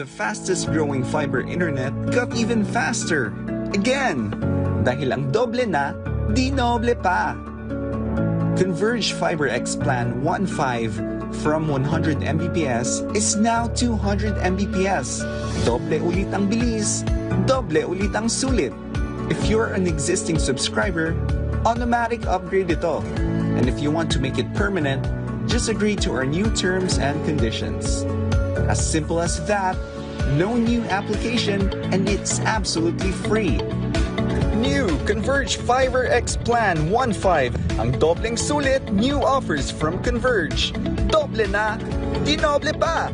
The fastest growing fiber internet got even faster. Again! Dahil ang doble na, di noble pa. Converge FiberX Plan 1.5 from 100 Mbps is now 200 Mbps. Doble ulit ang bilis, doble ulit ang sulit. If you're an existing subscriber, automatic upgrade ito. And if you want to make it permanent, just agree to our new terms and conditions. As simple as that, no new application, and it's absolutely free. New Converge FiberX Plan 1.5. Ang dobleng sulit, new offers from Converge. Doble na, di noble pa!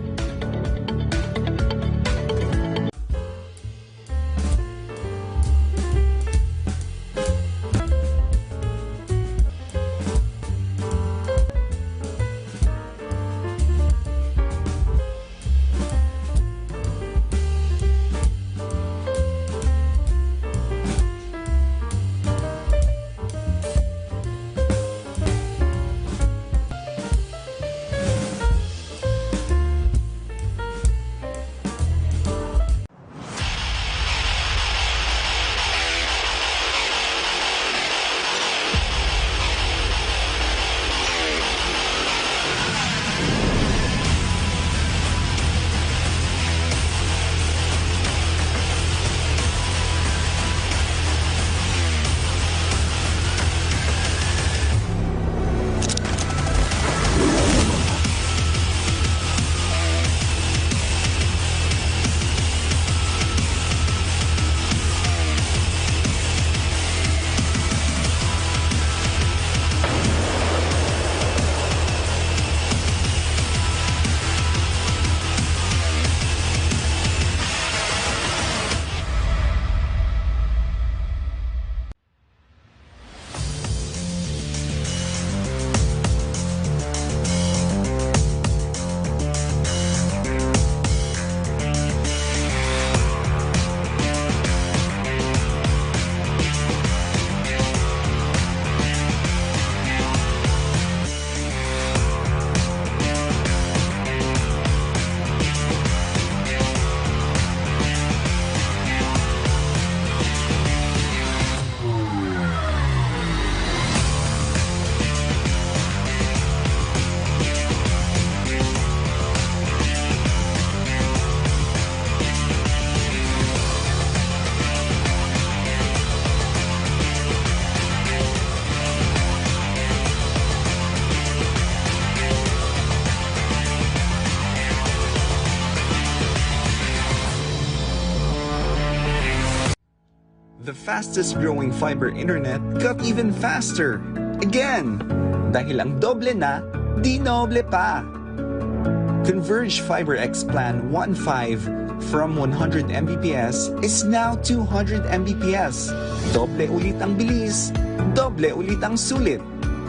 The fastest growing fiber internet got even faster. Again! Dahil ang doble na, di noble pa. Converge FiberX Plan 1.5 from 100 Mbps is now 200 Mbps. Doble ulit ang bilis, doble ulit ang sulit.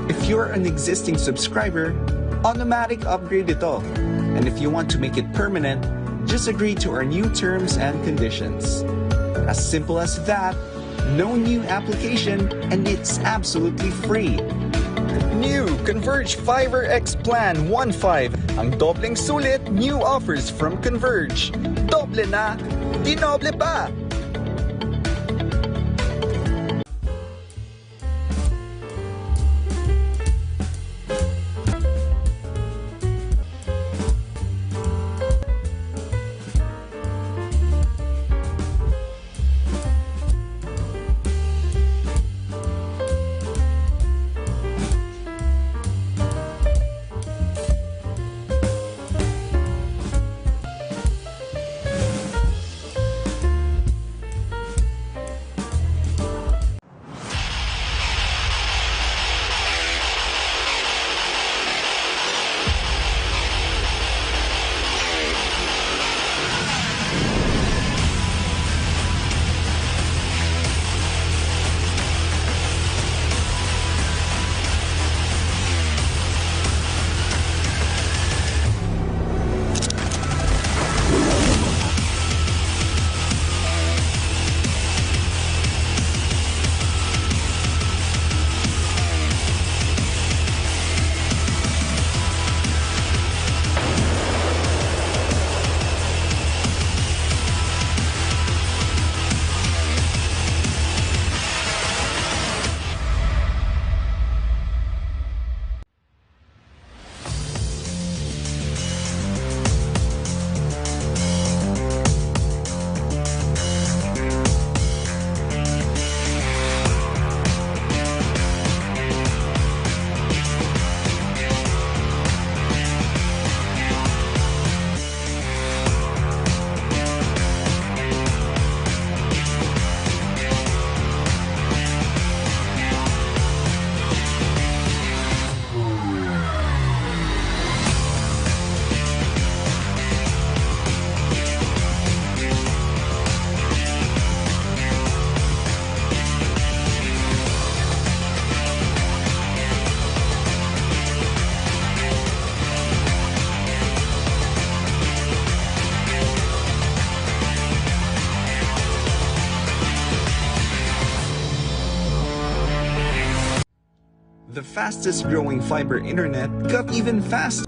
If you're an existing subscriber, automatic upgrade ito. And if you want to make it permanent, just agree to our new terms and conditions. As simple as that, no new application, and it's absolutely free. New Converge FiberX Plan 1.5. Ang dobleng sulit, new offers from Converge. Doble na, di noble pa! The fastest growing fiber internet got even faster.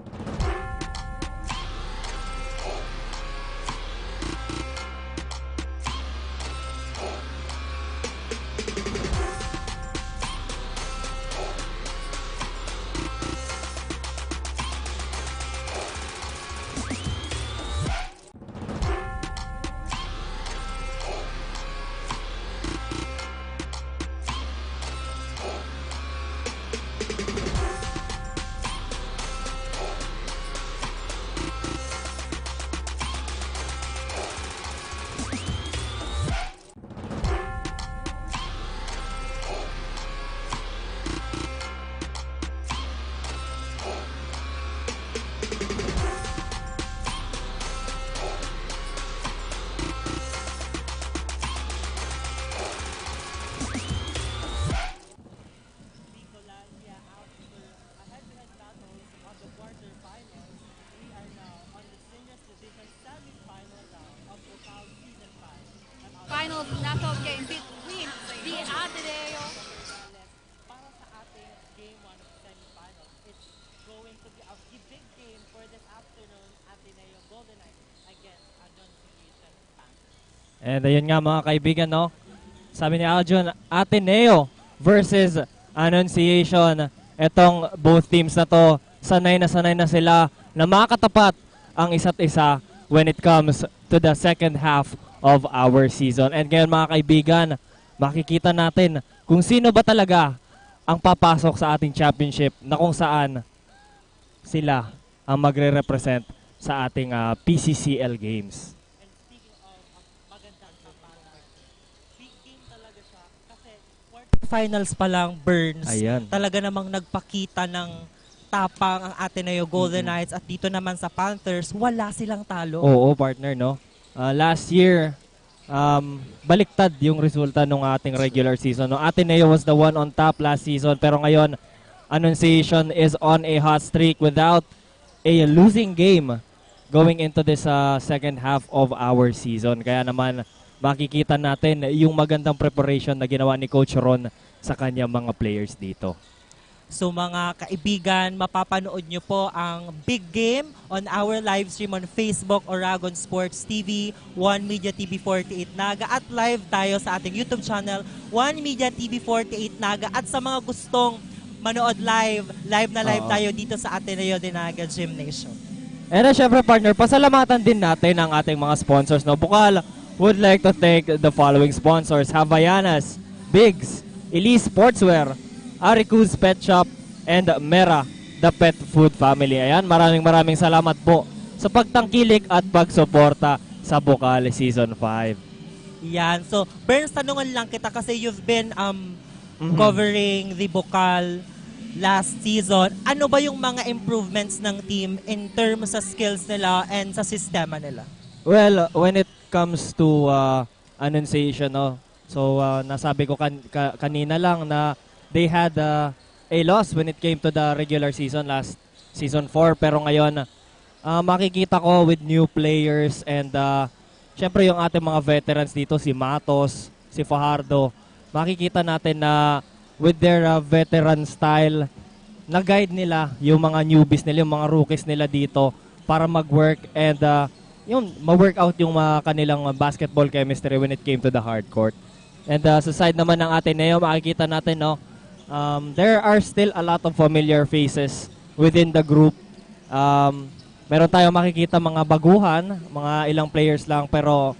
Final knockout game between the ATENEO. Para sa ating game 1 of semifinals, it's going to be a big game for this afternoon. ATENEO Golden Knights against Annunciation Panthers. And ayun nga mga kaibigan, no? Sabi ni Aljun, ATENEO versus Annunciation. Etong both teams na to, sanay na sila na makatapat ang isa't isa when it comes to the second half of our season. And ngayon mga kaibigan, makikita natin kung sino ba talaga ang papasok sa ating championship na kung saan sila ang magre-represent sa ating PCCL games. And speaking of magandang tapanan, big game talaga siya kasi quarterfinals pa lang, Burns. Ayan. Talaga namang nagpakita ng tapang ang ATENEO Golden Knights at dito naman sa Panthers, wala silang talo. Oo, partner, no? Last year, baliktad yung resulta ng ating regular season. No? ATENEO was the one on top last season, pero ngayon, Annunciation is on a hot streak without a losing game going into this second half of our season. Kaya naman, makikita natin yung magandang preparation na ginawa ni Coach Ron sa kanyang mga players dito. So mga kaibigan, mapapanood nyo po ang big game on our live stream on Facebook, Oragon Sports TV, One Media TV 48 Naga, at live tayo sa ating YouTube channel, One Media TV 48 Naga. At sa mga gustong manood live na live tayo dito sa ATENEO de Naga Gymnasium. And syempre partner, pasalamatan din natin ang ating mga sponsors. No? Bucal would like to thank the following sponsors: Havaianas, Bigs, Elise Sportswear, Aricuz Pet Shop, and Mera, the Pet Food Family. Ayan, maraming salamat po sa pagtangkilik at pagsuporta sa Bucal Season 5. Yan. So, Burns, tanungan lang kita kasi you've been covering the Bucal last season. Ano ba yung mga improvements ng team in terms sa skills nila and sa sistema nila? Well, when it comes to Annunciation, no? So, nasabi ko kanina lang na they had a loss when it came to the regular season last season 4. Pero ngayon, makikita ko with new players and syempre yung ating mga veterans dito, si Matos, si Fajardo, makikita natin na with their veteran style, na-guide nila yung mga newbies nila, yung mga rookies nila dito para mag-work and yung ma-workout yung kanilang basketball chemistry when it came to the hard court. And sa side naman ng ATENEO, makikita natin, no, there are still a lot of familiar faces within the group. Meron tayong makikita mga baguhan, mga ilang players lang, pero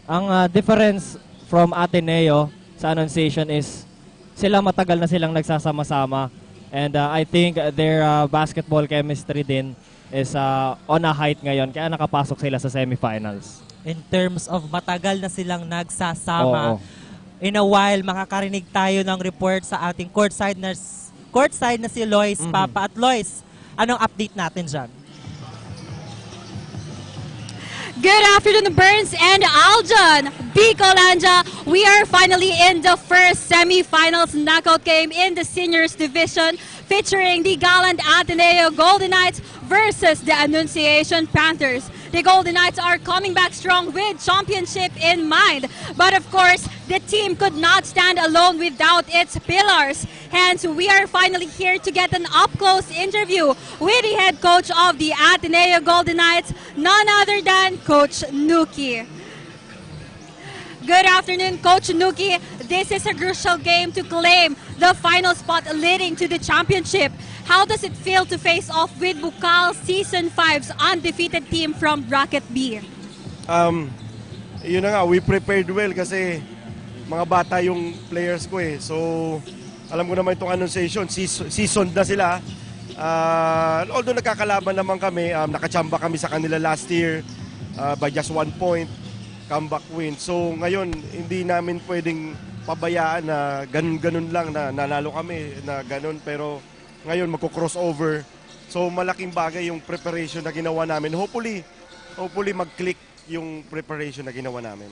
ang difference from ATENEO sa Annunciation is sila matagal na silang nagsasama-sama, and I think their basketball chemistry din is on a height ngayon, kaya nakapasok sila sa semifinals. In terms of matagal na silang nagsasama, in a while, makakarinig tayo ng report sa ating courtside na si Lois Papa. At Lois, anong update natin dyan? Good afternoon, Burns and Aljon. Bucal, we are finally in the first semifinals knockout game in the seniors division, featuring the gallant ATENEO Golden Knights versus the Annunciation Panthers. The Golden Knights are coming back strong with championship in mind. But of course, The team could not stand alone without its pillars. Hence, we are finally here to get an up-close interview with the head coach of the Ateneo Golden Knights, none other than Coach Nuki. Good afternoon, Coach Nuki. This is a crucial game to claim the final spot leading to the championship. How does it feel to face off with Bucal Season 5's undefeated team from Bracket B? Yun na nga, we prepared well kasi mga bata yung players ko eh. So, alam ko naman itong Annunciation, seasoned na sila. Although nagkakalaban naman kami, nakachamba kami sa kanila last year by just 1 point, comeback win. So, ngayon, hindi namin pwedeng pabayaan na ganun-ganun lang na nanalo kami na ganun. Pero ngayon, magko-crossover. So, malaking bagay yung preparation na ginawa namin. Hopefully mag-click yung preparation na ginawa namin.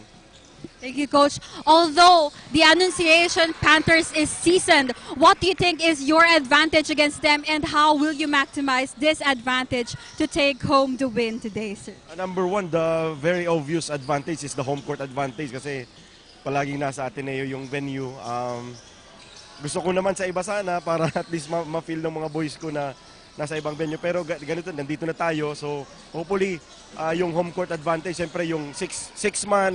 Thank you, Coach. Although the Annunciation Panthers is seasoned, what do you think is your advantage against them and how will you maximize this advantage to take home the win today, sir? Number one, the very obvious advantage is the home court advantage kasi palaging nasa Ateneo yung venue. Gusto ko naman sa iba sana para at least ma-feel ng mga boys ko na nasa ibang venue. Pero ganito, nandito na tayo. So hopefully, yung home court advantage, siyempre yung six man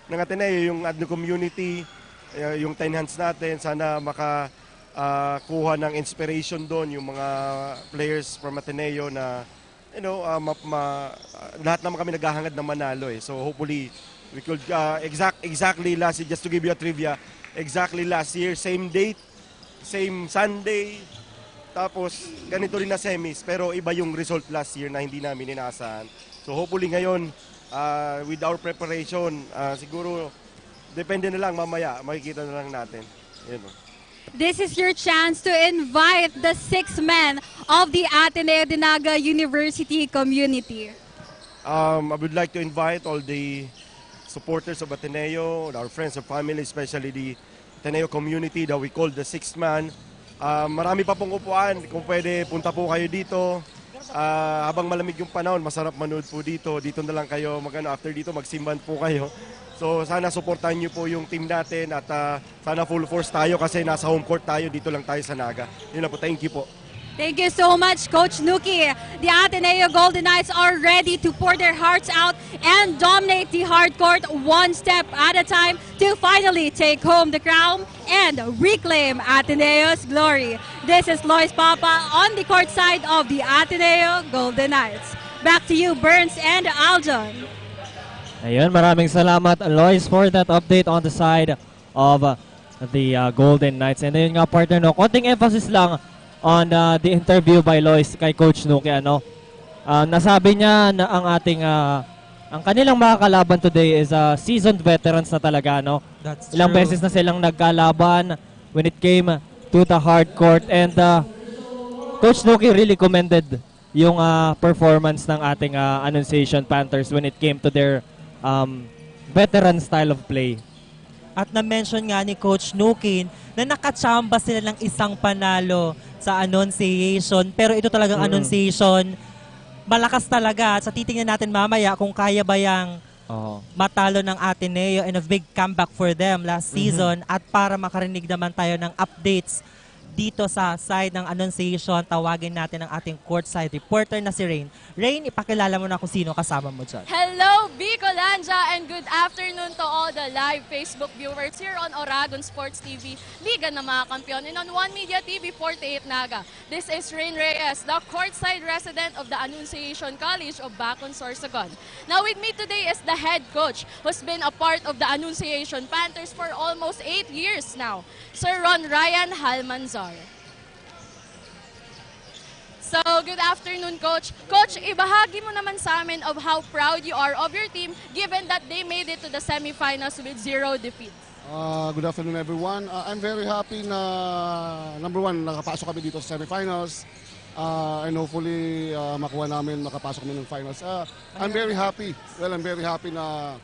ng Ateneo, yung Adnu community, yung 10 hands natin, sana makakuha ng inspiration doon, yung mga players from Ateneo na, lahat naman kami naghahangad na manalo eh. So hopefully, we could, exactly last year, just to give you a trivia, exactly last year, same date, same Sunday, tapos ganito rin na semis, pero iba yung result last year na hindi namin inaasahan. So hopefully ngayon, with our preparation, siguro, depende na lang mamaya, makikita na lang natin. Yun. This is your chance to invite the 6 men of the Ateneo de Naga University community. I would like to invite all the supporters of Ateneo, our friends and family, especially the Ateneo community that we call the 6th man. Marami pa pong upuan. Kung pwede, punta po kayo dito. Habang malamig yung panahon, masarap manood po dito. Dito na lang kayo, after dito, magsimban po kayo. So sana supportahan niyo po yung team natin at sana full force tayo kasi nasa home court tayo. Dito lang tayo sa Naga. Yun na po. Thank you po. Thank you so much, Coach Nuki. The Ateneo Golden Knights are ready to pour their hearts out and dominate the hard court one step at a time to finally take home the crown and reclaim Ateneo's glory. This is Lois Papa on the court side of the Ateneo Golden Knights. Back to you, Burns and Aljon. Ayun, maraming salamat, Lois, for that update on the side of the Golden Knights. And ayun nga, partner, no, konting emphasis lang on the interview by Lois kay Coach Nuki. Nasabi niya na ang kanilang mga kalaban today is seasoned veterans na talaga. No? That's Ilang true. beses na silang nagkalaban when it came to the hard court. And Coach Nuki really commended yung performance ng ating Annunciation Panthers when it came to their veteran style of play. At na-mention nga ni Coach Nuki na nakachamba sila ng isang panalo sa Annunciation. Pero ito talagang Annunciation, malakas talaga. Sa titingnan natin mamaya kung kaya ba yung matalo ng Ateneo and a big comeback for them last season. At para makarinig naman tayo ng updates dito sa side ng Annunciation, tawagin natin ang ating courtside reporter na si Rain. Rain, ipakilala mo na kung sino kasama mo dyan. Hello, Bicolanja, and good afternoon to all the live Facebook viewers here on Oragon Sports TV, Liga ng mga Kampiyon, and on One Media TV 48 Naga. This is Rain Reyes, the courtside resident of the Annunciation College of Bacon, Sorsogon. Now with me today is the head coach who's been a part of the Annunciation Panthers for almost 8 years now, Sir Ron Ryan Halmanzar. So, good afternoon, Coach. Coach, ibahagi mo naman sa amin of how proud you are of your team given that they made it to the semifinals with 0 defeats. Good afternoon, everyone. I'm very happy na, number one, nakapasok kami dito sa semifinals. And hopefully, makapasok kami ng finals. I'm very happy. Well, I'm very happy na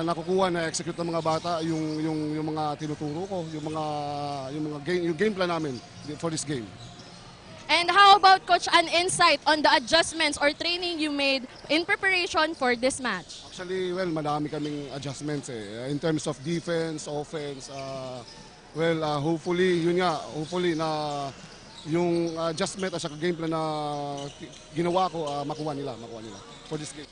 nakukuha na execute ng mga bata yung mga tinuturo ko, yung game plan namin for this game. And how about, Coach, an insight on the adjustments or training you made in preparation for this match? Actually, well, madami kaming adjustments in terms of defense, offense. Hopefully, yun nga, hopefully na yung adjustment at saka game plan na ginawa ko, makuha nila for this game.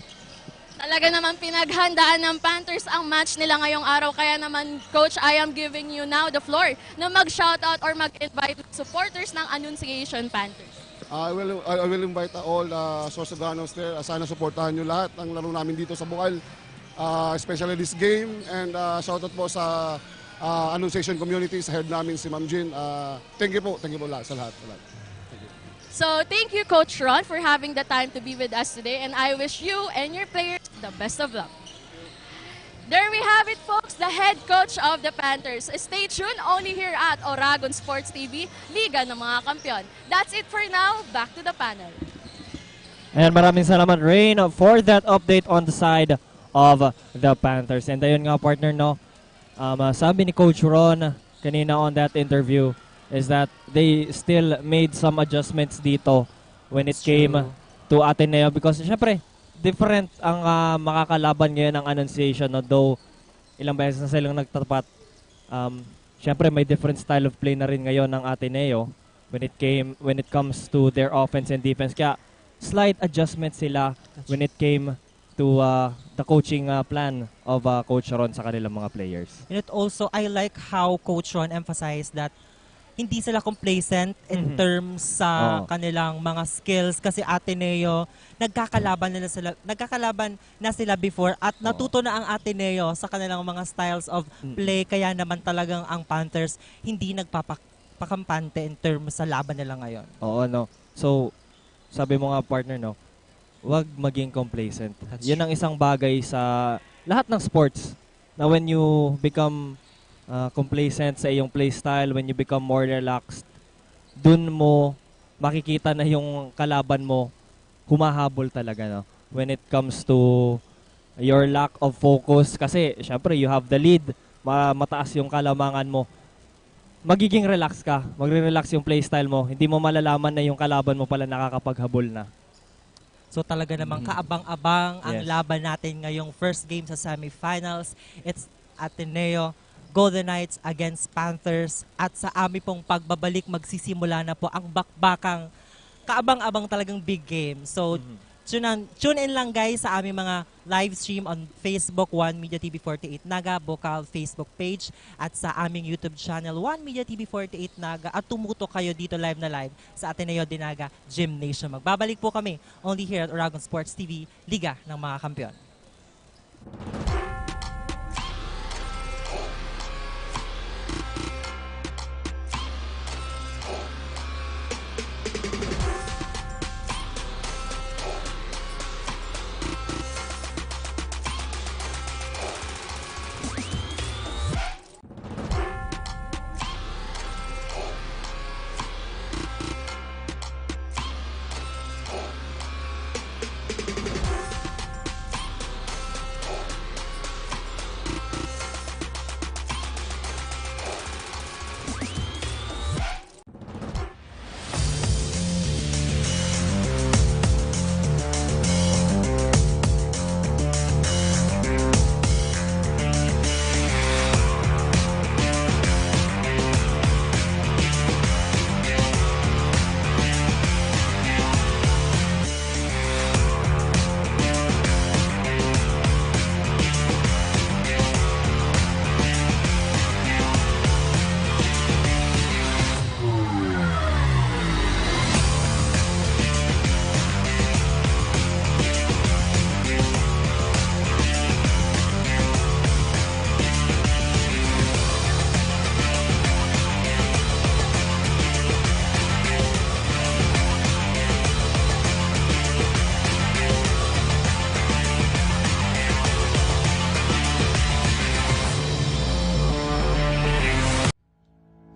Talaga naman pinaghandaan ng Panthers ang match nila ngayong araw. Kaya naman, Coach, I am giving you now the floor na mag-shoutout or mag-invite supporters ng Annunciation Panthers. I will invite all Sorsoganos there. Sana supportahan nyo lahat ang laro namin dito sa Bucal, especially this game. And shoutout po sa Annunciation community, sa head namin si Ma'am Jean. Thank you po sa lahat. So, thank you, Coach Ron, for having the time to be with us today. And I wish you and your players the best of luck. There we have it, folks, the head coach of the Panthers. Stay tuned only here at Oragon Sports TV, Liga ng mga Kampiyon. That's it for now. Back to the panel. And maraming salamat, Rain, for that update on the side of the Panthers. And ayun nga, partner, no, sabi ni Coach Ron kanina on that interview is that they still made some adjustments dito when it came to Ateneo because syempre different ang makakalaban ngayon ng Annunciation, no? Though ilang beses na silang nagtapat. Syempre may different style of play na rin ngayon ng Ateneo when it comes to their offense and defense. Kaya slight adjustments sila when it came to the coaching plan of Coach Ron sa kanilang mga players. And it also, I like how Coach Ron emphasized that hindi sila complacent in terms sa kanilang mga skills kasi Ateneo, nagkakalaban na sila before at natuto na ang Ateneo sa kanilang mga styles of play, kaya naman talagang ang Panthers hindi nagpapakampante in terms sa laban nila ngayon. Oo, no. So, sabi mo nga, partner, no, wag maging complacent. Yan ang isang bagay sa lahat ng sports na when you become complacent sa iyong play style, when you become more relaxed, dun mo makikita na yung kalaban mo humahabol talaga, no? When it comes to your lack of focus, kasi syempre you have the lead, mataas yung kalamangan mo, magiging relax ka, magre-relax yung play style mo, hindi mo malalaman na yung kalaban mo pala nakakapaghabol na. So talaga namang kaabang-abang ang laban natin ngayong first game sa semifinals. It's Ateneo Golden Knights against Panthers, at sa aming pong pagbabalik magsisimula na po ang bakbakang kaabang-abang talagang big game. So tune in lang guys sa aming mga live stream on Facebook, One Media TV 48 Naga, Bucal Facebook page, at sa aming YouTube channel One Media TV 48 Naga, at tumuto kayo dito live sa Ateneo Dinaga Gymnasium. Magbabalik po kami only here at Oragon Sports TV, Liga ng mga Kampiyon.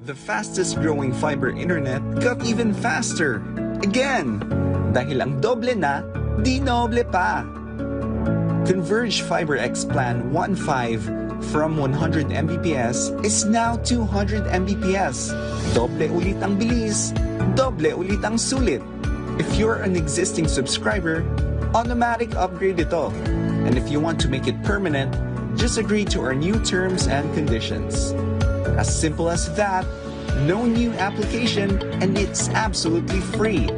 The fastest growing fiber internet got even faster. Again! Dahil ang doble na, di noble pa. Converge FiberX Plan 1.5 from 100 Mbps is now 200 Mbps. Doble ulit ang bilis, doble ulit ang sulit. If you're an existing subscriber, automatic upgrade ito. And if you want to make it permanent, just agree to our new terms and conditions. As simple as that, no new application, and it's absolutely free.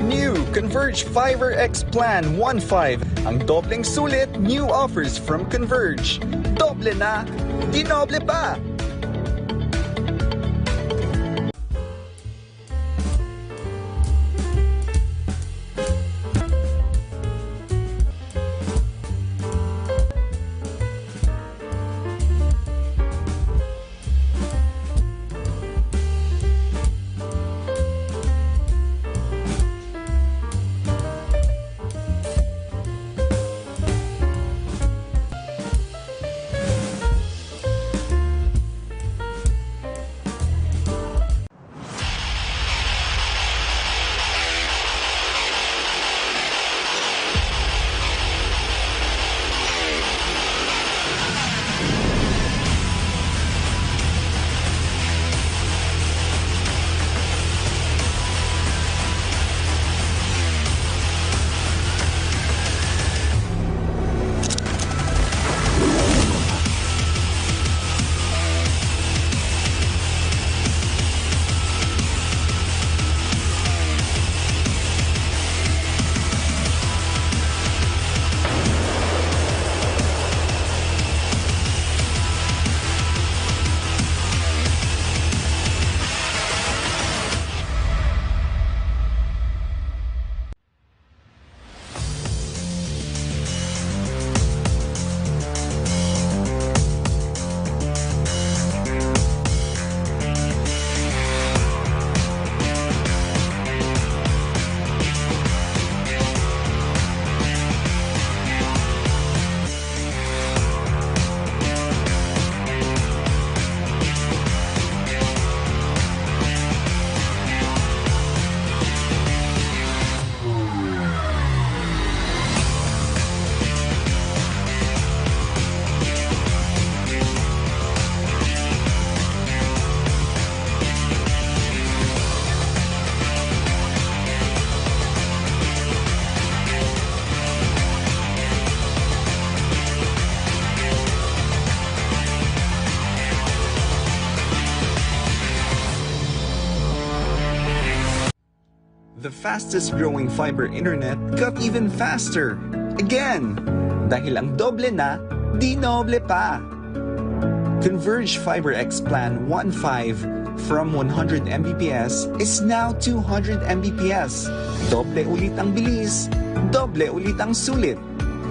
New Converge FiberX Plan 1.5. Ang dobleng sulit, new offers from Converge. Doble na, dinoble pa! The fastest growing fiber internet got even faster. Again, dahil ang doble na, dinoble pa. Converge FiberX Plan 1.5 from 100 Mbps is now 200 Mbps. Doble ulit ang bilis, doble ulit ang sulit.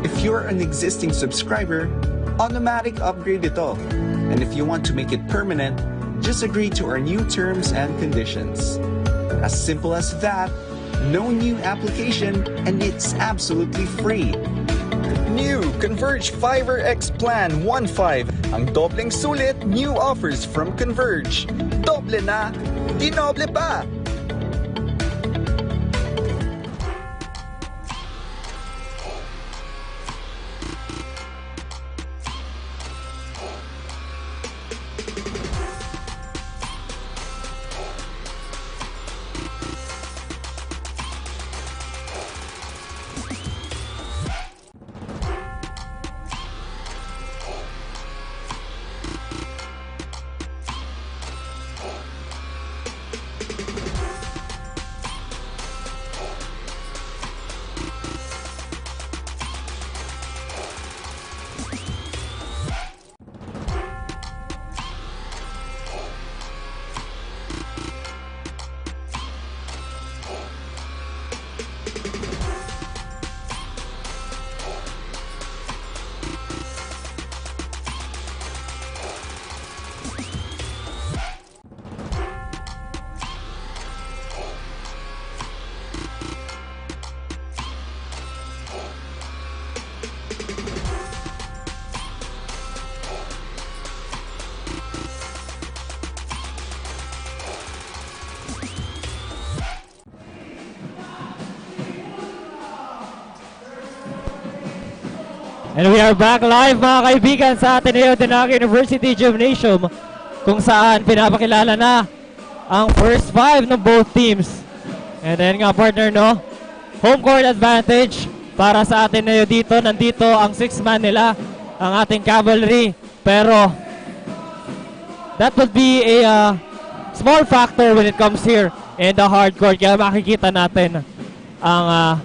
If you're an existing subscriber, automatic upgrade ito. And if you want to make it permanent, just agree to our new terms and conditions. As simple as that, no new application, and it's absolutely free. New Converge FiberX Plan 1.5. Ang dobleng sulit, new offers from Converge. Doble na, dinoble pa! And we are back live mga kaibigan sa ATENEO Naga University Gymnasium kung saan pinapakilala na ang first 5 ng both teams. And then nga partner, no? Home court advantage para sa Ateneo dito. Nandito ang 6-man nila, ang ating cavalry. Pero that would be a small factor when it comes here in the hard court. Kaya makikita natin ang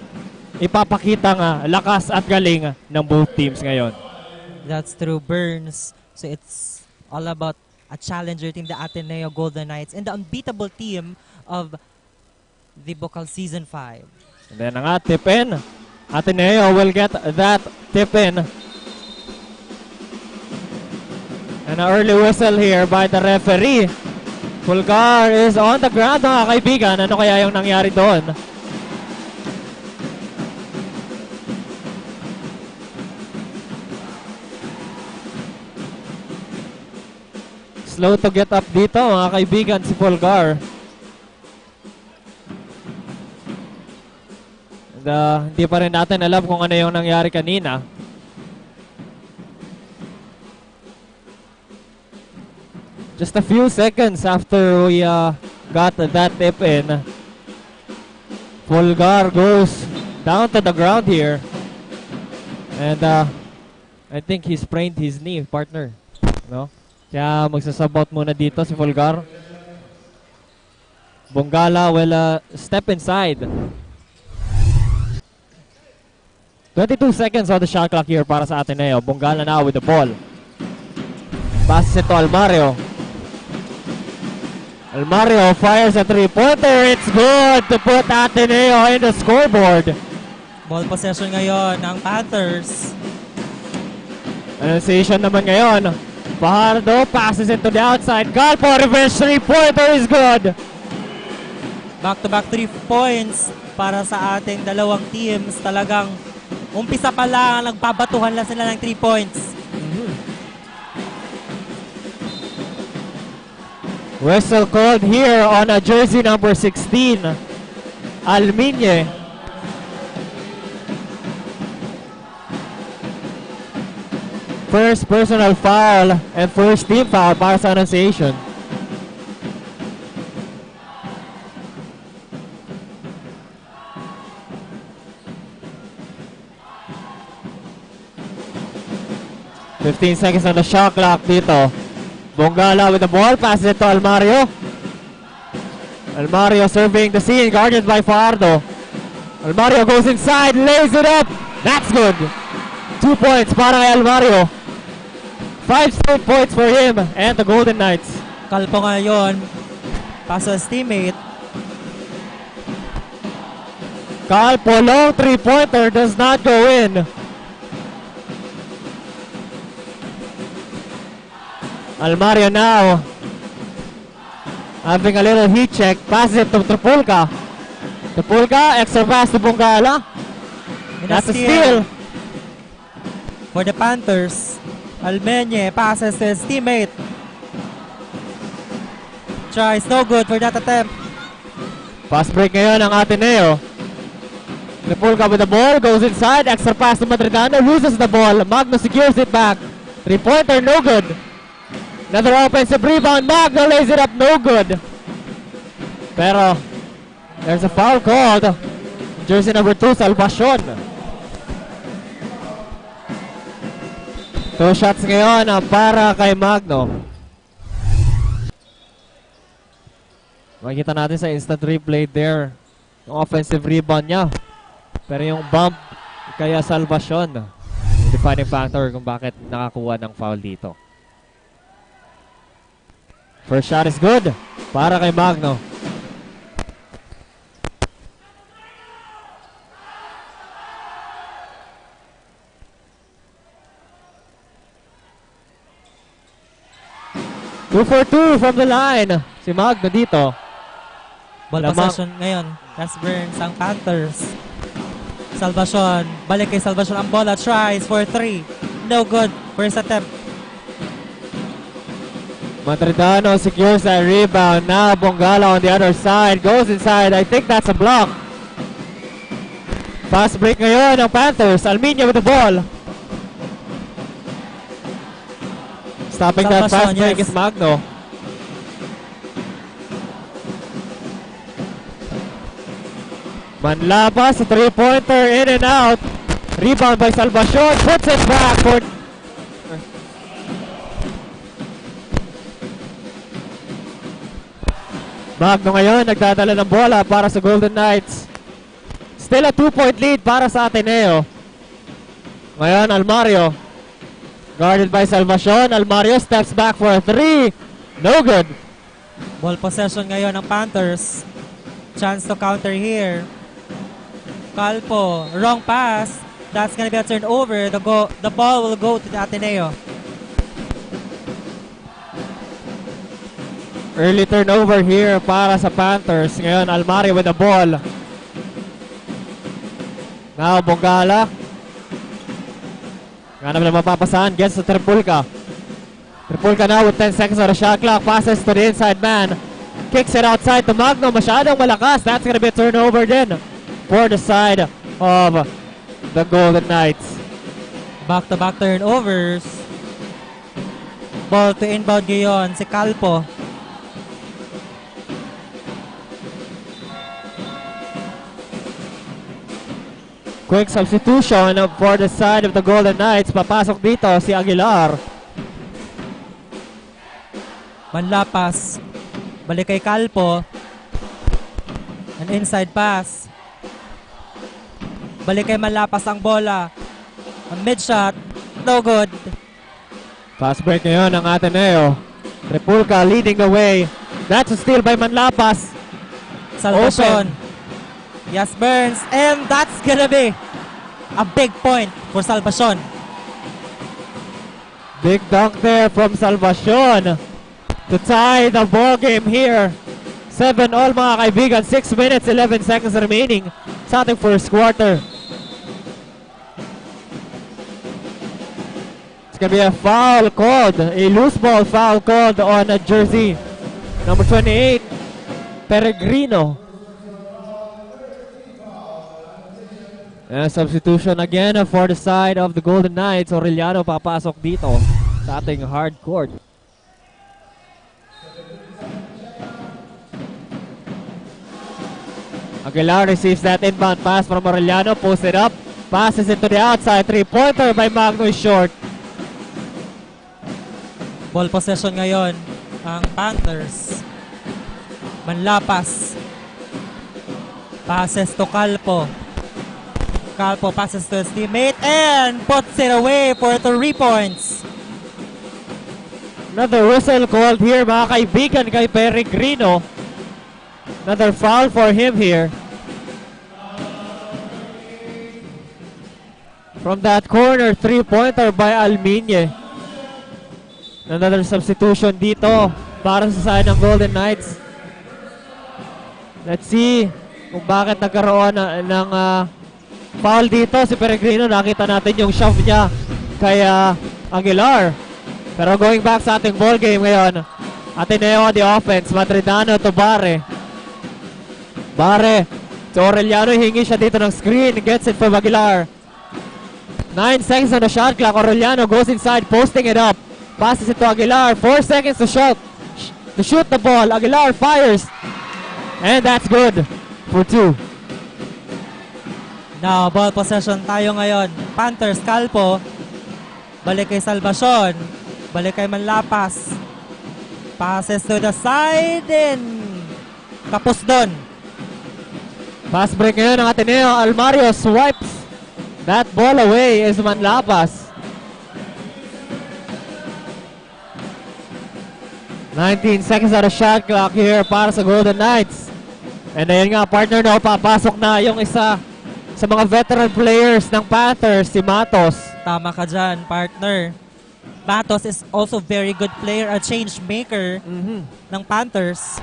ipapakitang lakas at galing ng both teams ngayon. That's true, Burns. So it's all about a challenger team, the Ateneo Golden Knights, and the unbeatable team of the Bucal Season 5. And then ang tip-in. Ateneo will get that tip-in. And an early whistle here by the referee. Fulgar is on the ground, mga kaibigan. Ano kaya yung nangyari doon? Slow to get up dito, mga kaibigan, si Fulgar. And hindi pa rin natin alam kung ano yung nangyari kanina. Just a few seconds after we got that tip in, Fulgar goes down to the ground here. And I think he sprained his knee, partner. No? Kaya magsasabot muna dito si Fulgar. Bongala will step inside. 22 seconds on the shot clock here para sa Ateneo. Bongala now with the ball. Passes it to Almario. Almario fires a three-pointer. It's good to put Ateneo in the scoreboard. Ball possession ngayon ng Panthers. Annunciation naman ngayon. Fajardo passes it to the outside. Galpo, reverse three-pointer is good. Back-to-back 3 points para sa ating dalawang teams. Talagang umpisa pa lang, nagbabatuhan lang sila ng 3 points. Whistle called here on a jersey number 16. Alminye. First personal foul and first team foul para sa Annunciation. "15 seconds on the shot clock dito. Bongala with the ball, passes it to Almario. Almario surveying the scene, guarded by Fajardo. Almario goes inside, lays it up. That's good. 2 points para kay Almario. 5 straight points for him and the Golden Knights. Kalpo ngayon, paso his teammate. Calpo, long three-pointer does not go in. Almario now having a little heat check. Passes it to Trapulca. Trapulca, extra pass to Bongala. That's a steal For the Panthers. Almenye passes to his teammate. Tries, no good for that attempt. Fast break ngayon ang Ateneo. Trapulca with the ball, goes inside, extra pass to Madridano, loses the ball. Magno secures it back. Three-pointer, no good. Another offensive rebound, Magno lays it up, no good. Pero, there's a foul called. Jersey number 2, Salvacion. 2 shots ngayon para kay Magno. Makikita natin sa instant replay there yung offensive rebound niya. Pero yung bump kaya Salvacion, yung defining factor kung bakit nakakuha ng foul dito. First shot is good para kay Magno. Two for two from the line. Si Magno dito. Ball possession ngayon. That's Burns ang Panthers. Salvacion. Balik kay Salvacion ang bola. Tries for 3. No good. First attempt. Madridano secures that rebound. Now Bongala on the other side. Goes inside. I think that's a block. Fast break ngayon ng Panthers. Alminyo with the ball. Stopping that fast break is Magno. Manlapas, a three-pointer, in and out. Rebound by Salvacion, puts it back for... Magno ngayon, nagdadala ng bola para sa Golden Knights. Still a 2-point lead para sa Ateneo. Ngayon, Almario. Guarded by Salvacion. Almario steps back for a three. No good. Ball possession ngayon ng Panthers. Chance to counter here. Calpo, wrong pass. That's gonna be a turnover. The ball will go to the Ateneo. Early turnover here para sa Panthers. Ngayon, Almario with the ball. Now, Bongala. Ganap na mapapasahan. Gets to Tripulka. Tripulka now with 10 seconds on the shot clock. Passes to the inside man. Kicks it outside to Magno. Masyadong malakas. That's gonna be a turnover din for the side of the Golden Knights. Back-to-back turnovers. Ball to inbound ngayon si Calpo. Quick substitution for the side of the Golden Knights. Papasok dito si Aguilar. Manlapas. Balik kay Calpo. An inside pass. Balik kay Manlapas ang bola. A mid shot. No good. Fast break ngayon ng Ateneo. Repulca leading the way. That's a steal by Manlapas. Salvacion. Yes, Burns. And that's gonna be a big point for Salvacion. Big dunk there from Salvacion to tie the ball game here. 7-all mga kaibigan. 6 minutes, 11 seconds remaining sa ating first quarter. It's gonna be a foul called, a loose ball foul called on a jersey number 28, Peregrino. And substitution again for the side of the Golden Knights. Aureliano papasok dito sa ating hard court. Aguilar receives that inbound pass from Aureliano. Posted up. Passes it to the outside. Three-pointer by Magno is short. Ball possession ngayon ang Panthers. Manlapas. Passes to Calpo. Calpo passes to his teammate and puts it away for 3 points. Another whistle called here mga kaibigan kay Peregrino. Another foul for him here. From that corner, three-pointer by Almiñe. Another substitution dito para sa side ng Golden Knights. Let's see kung bakit nagkaroon ng foul dito si Peregrino. Nakita natin yung shove niya kay Aguilar. Pero going back sa ating ball game ngayon, Ateneo on the offense. Madridano to Bare. Bare to Aureliano. Hingi siya dito ng screen. Gets it from Aguilar. 9 seconds on the shot clock. Aureliano goes inside, posting it up. Passes it to Aguilar. 4 seconds to shoot the ball. Aguilar fires. And that's good for 2. Now, ball possession tayo ngayon. Panthers, Calpo. Balik kay Salvacion. Balik kay Manlapas. Passes to the side and kapos doon. Fast break ngayon ng Ateneo. Almario swipes that ball away is Manlapas. 19 seconds on the shot clock here para sa Golden Knights. And ayun nga, partner, no, papasok na yung isa sa mga veteran players ng Panthers, si Matos. Tama ka dyan, partner. Matos is also very good player, a change maker ng Panthers.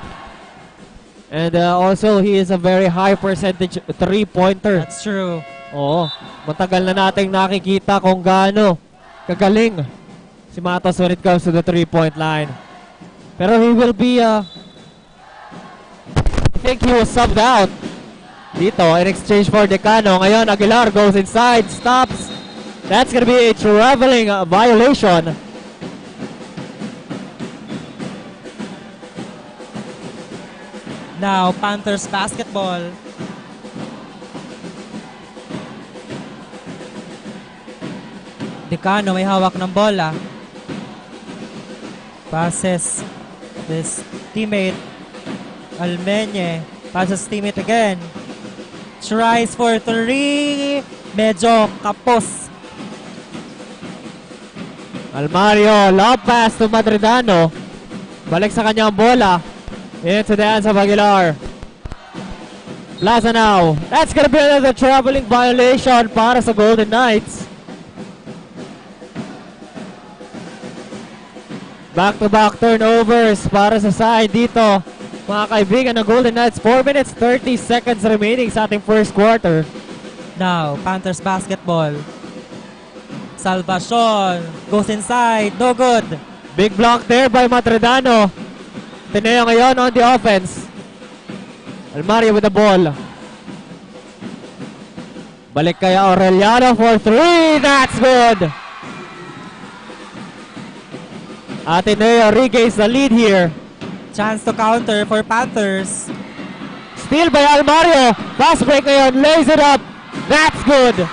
And also, he is a very high percentage three-pointer. That's true. Oo, matagal na nating nakikita kung gaano kagaling si Matos when it comes to the three-point line. Pero he will be, I think he was subbed out dito in exchange for Decano. Ngayon, Aguilar goes inside, stops. That's gonna be a traveling violation. Now, Panthers basketball. Decano may hawak ng bola. Passes his teammate. Almenye. Passes teammate again. Tries for 3. Medyo kapos. Almario, lob pass to Madridano. Balik sa kanya ang bola. Into the hands of Aguilar. Plaza now. That's gonna be another traveling violation para sa Golden Knights. Back-to-back turnovers para sa side dito. Mga kaibigan ng Golden Knights, 4 minutes 30 seconds remaining sa ating first quarter. Now, Panthers basketball. Salvacion goes inside. No good. Big block there by Madridano. Ateneo ngayon on the offense. Almario with the ball. Balik kaya Aureliano for 3. That's good. Ateneo regains the lead here. Chance to counter for Panthers. Steal by Almario. Fast break ngayon. Lays it up. That's good.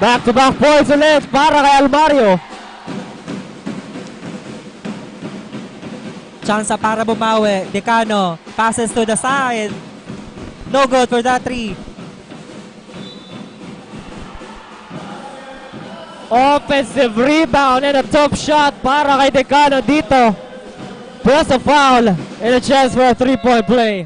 Back-to-back points ulit para kay Almario. Chance para bumawi. Decano passes to the side. No good for that 3. Offensive rebound and a top shot para kay Decano dito. Plus a foul and a chance for a 3-point play.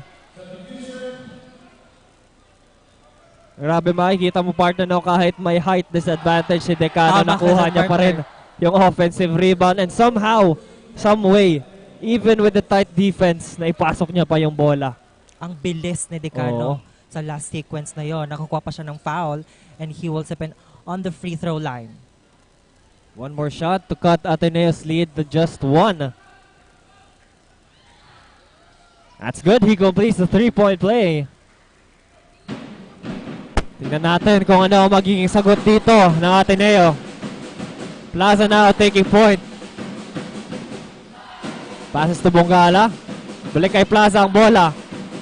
Grabe, makikita mo partner, no, kahit may height disadvantage si Decano, nakuha niya pa rin yung offensive rebound and somehow, some way, even with the tight defense, naipasok niya pa yung bola. Ang bilis ni Decano sa last sequence na yon. Nakakuha pa siya ng foul and he will step in on the free throw line. One more shot to cut Ateneo's lead to just 1. That's good. He completes the 3-point play. Tingnan natin kung ano ang magiging sagot dito ng Ateneo. Plaza now taking point. Passes to Bongala. Balik kay Plaza ang bola.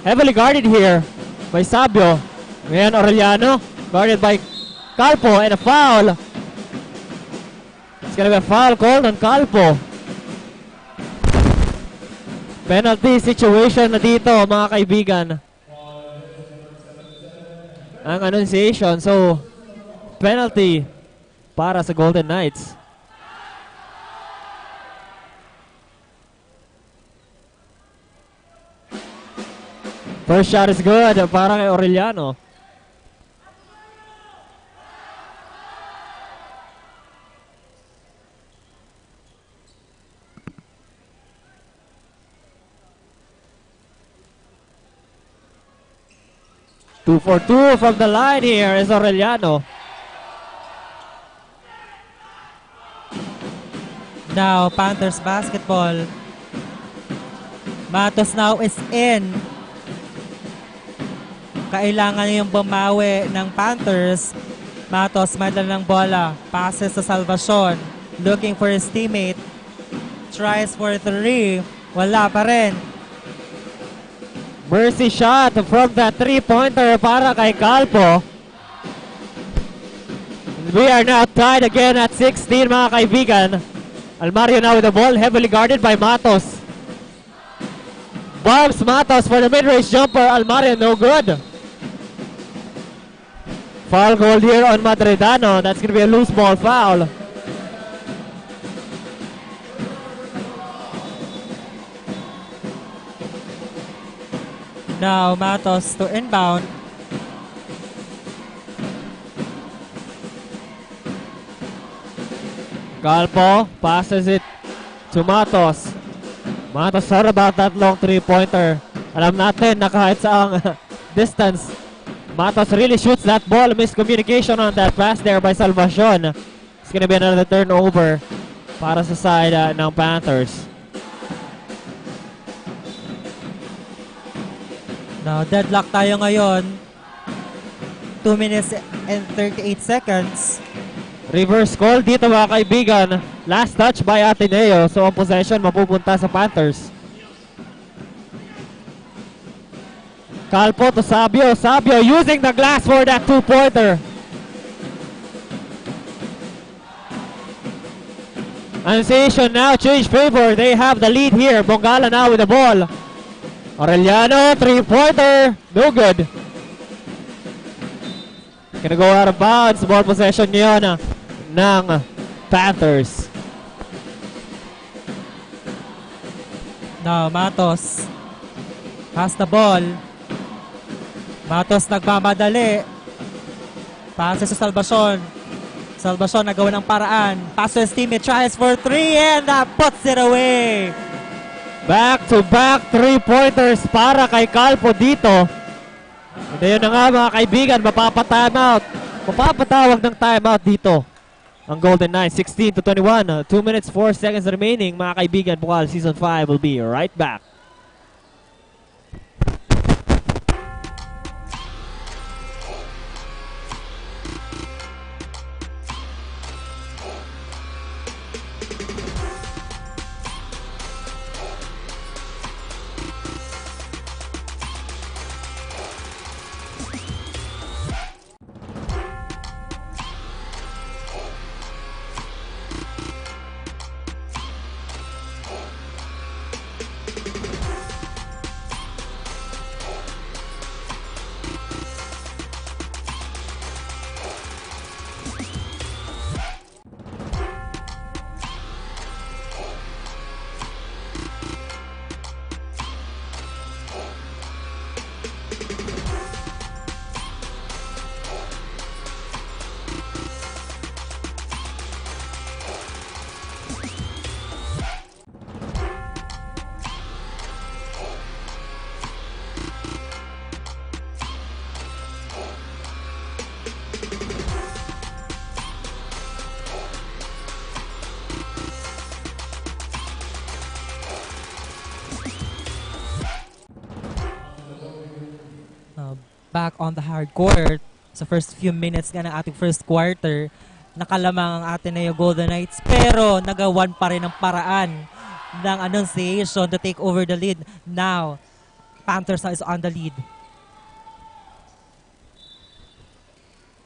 Heavily guarded here by Sabio. Ngayon Aureliano. Guarded by Calpo and a foul. It's gonna be a foul called on Calpo. Penalty situation na dito mga kaibigan. Ang Annunciation. So, penalty para sa Golden Knights. First shot is good para kay Aureliano. Two for two from the line here is Aureliano. Now, Panthers basketball. Matos now is in. Kailangan yung bumawi ng Panthers. Matos may dala ng bola. Passes sa Salvacion. Looking for his teammate. Tries for 3. Wala pa rin. Mercy shot from that 3-pointer para kay Calpo. We are now tied again at 16 mga kaibigan. Almario now with the ball, heavily guarded by Matos. Barbs Matos for the mid-range jumper. Almario no good. Foul goal here on Madridano. That's going to be a loose ball foul. Now, Matos to inbound. Calpo passes it to Matos. Matos sorry about that long 3-pointer. Alam natin na kahit saang distance, Matos really shoots that ball. Miscommunication on that pass there by Salvacion. It's gonna be another turnover para sa side ng Panthers. Now, deadlock tayo ngayon. 2 minutes and 38 seconds. Reverse call dito mga kaibigan. Last touch by Ateneo. So, ang possession mapupunta sa Panthers. Calpo to Sabio. Sabio using the glass for that 2-pointer. Annunciation now change favor. They have the lead here. Bongala now with the ball. Aureliano, three-pointer. No good. Gonna go out of bounds. Ball possession ngayon ng Panthers. Now, Matos has the ball. Matos nagmamadali. Passes sa Salvacion. Salvacion nagawa ng paraan. Pass to his teammate. Tries for three and that puts it away. Back-to-back three-pointers para kay Calpo dito. And yun na nga mga kaibigan, mapapatimeout. Mapapatawag ng timeout dito. Ang Golden Knights, 16-21. 2 minutes, 4 seconds remaining. Mga kaibigan, Bucal Season 5 will be right back. Back on the hard court sa first few minutes nga ng ating first quarter, nakalamang ang Ateneo Golden Knights pero nagawan pa rin ang paraan ng Annunciation to take over the lead. Now, Panthers is on the lead.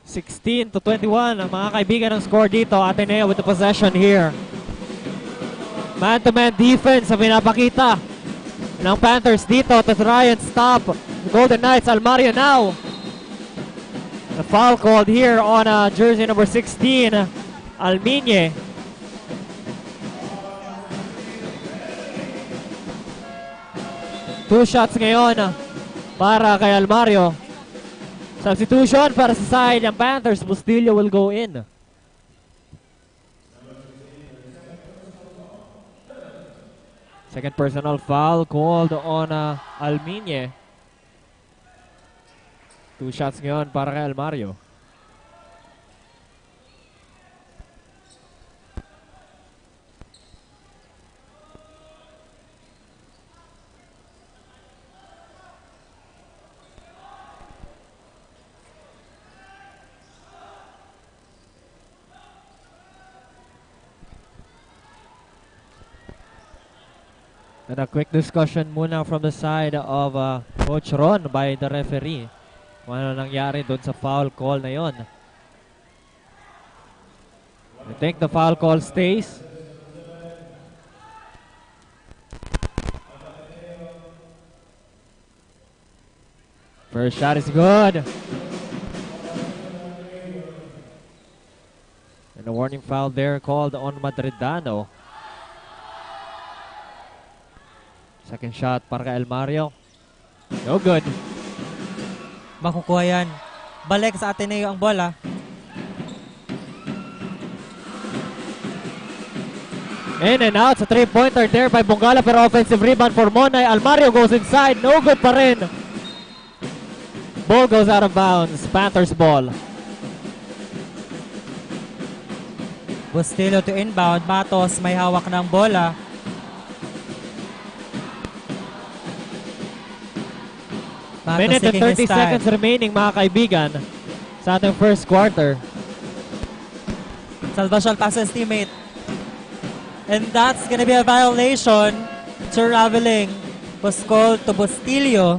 16-21 ang mga kaibigan ng score dito. Ateneo with the possession here. Man-to-man defense ang pinapakita ng Panthers dito to try and stop the Golden Knights. Almario now. The foul called here on jersey number 16, Alminye. Two shots ngayon para kay Almario. Substitution para sa side ng Panthers. Bustillo will go in. Second personal foul called on Alminye. Two shots ngayon para kay Almario. And a quick discussion muna from the side of Coach Ron by the referee. Kung ano nangyari doon sa foul call na yon. I think the foul call stays. First shot is good. And a warning foul there called on Madridano. Second shot para kay Almario. No good. Makukuha yan. Balik sa Ateneo ang bola. In and out sa three-pointer there by Bongala pero offensive rebound for Monay. Almario goes inside. No good pa rin. Ball goes out of bounds. Panthers ball. Bustillo to inbound. Matos may hawak ng bola. Minute and 30 seconds remaining mga kaibigan sa ating first quarter. Salvacion passes teammate. And that's gonna be a violation. Traveling was called to Bustillo.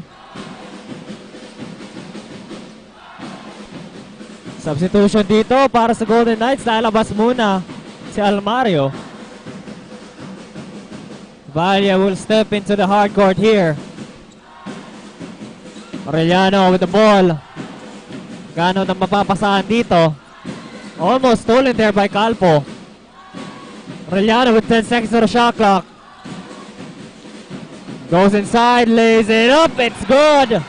Substitution dito para sa Golden Knights. Lalabas muna si Almario. Valia will step into the hard court here. Aureliano with the ball. Gano na mapapasahan dito. Almost stolen there by Calpo. Aureliano with 10 seconds to the shot clock. Goes inside, lays it up, it's good!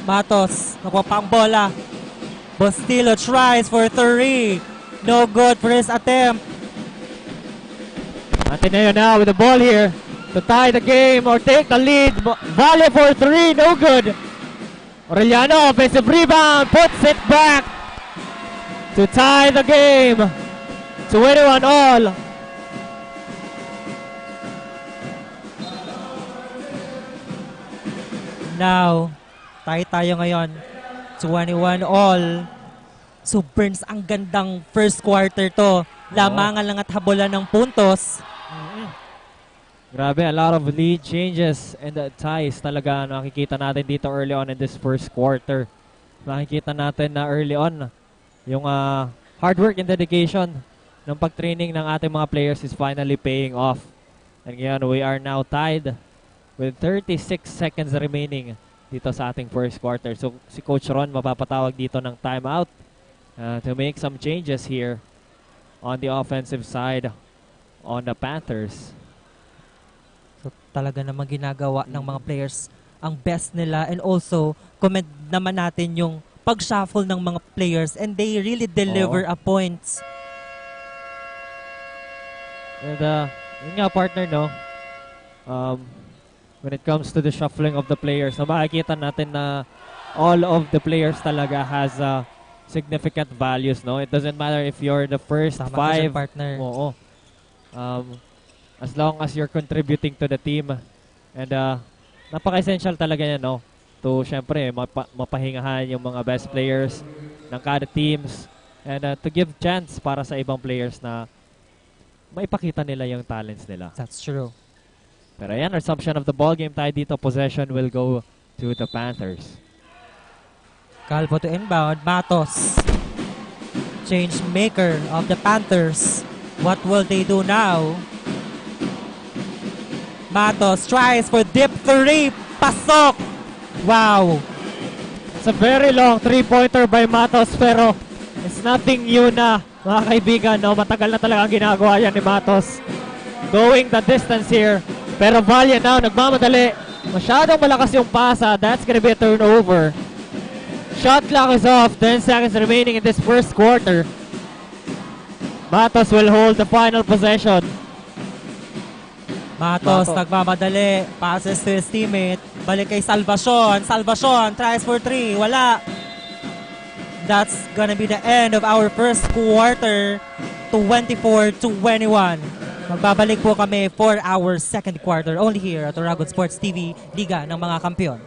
Matos, nakuha pa ang bola. Bustillo tries for 3. No good for his attempt. Ateneo now with the ball here to tie the game or take the lead. Valle for 3, no good. Aureliano, offensive rebound, puts it back to tie the game. 21 all. Now, tayo ngayon. 21 all. So Burns, ang gandang first quarter to. Lamangan lang at habulan ng puntos. Grabe, a lot of lead changes and ties talaga nakikita natin dito early on in this first quarter. Nakikita natin na early on yung hard work and dedication ng pag-training ng ating mga players is finally paying off. And ngayon, we are now tied with 36 seconds remaining dito sa ating first quarter. So si Coach Ron mapapatawag dito ng timeout to make some changes here on the offensive side on the Panthers. So talaga namang ginagawa ng mga players ang best nila, and also comment naman natin yung pag-shuffle ng mga players, and they really deliver a points. And yun nga partner, no? When it comes to the shuffling of the players, na makikita natin na all of the players talaga has significant values, no? It doesn't matter if you're the first Tama five. ka, partner. Oo. As long as you're contributing to the team. And napaka-essential talaga yan, no? To, syempre, mapahingahan yung mga best players ng kada teams. And to give chance para sa ibang players na maipakita nila yung talents nila. That's true. Pero ayan, resumption of the ball game tayo dito. Possession will go to the Panthers. Calvo to inbound. Matos. Change maker of the Panthers. What will they do now? Matos tries for deep 3. Pasok! Wow! It's a very long three-pointer by Matos, pero it's nothing new na, mga kaibigan. No? Matagal na talaga ang ginagawa yan ni Matos. Going the distance here. Pero Valle now, nagmamadali. Masyadong malakas yung pasa. That's gonna be a turnover. Shot clock is off. 10 seconds remaining in this first quarter. Matos will hold the final possession. Matos nagmamadali. Passes to his teammate. Balik kay Salvacion. Salvacion tries for 3. Wala. That's gonna be the end of our first quarter. 24-21. Magbabalik po kami for our second quarter only here at Oragon Sports TV, Liga ng mga Kampiyon.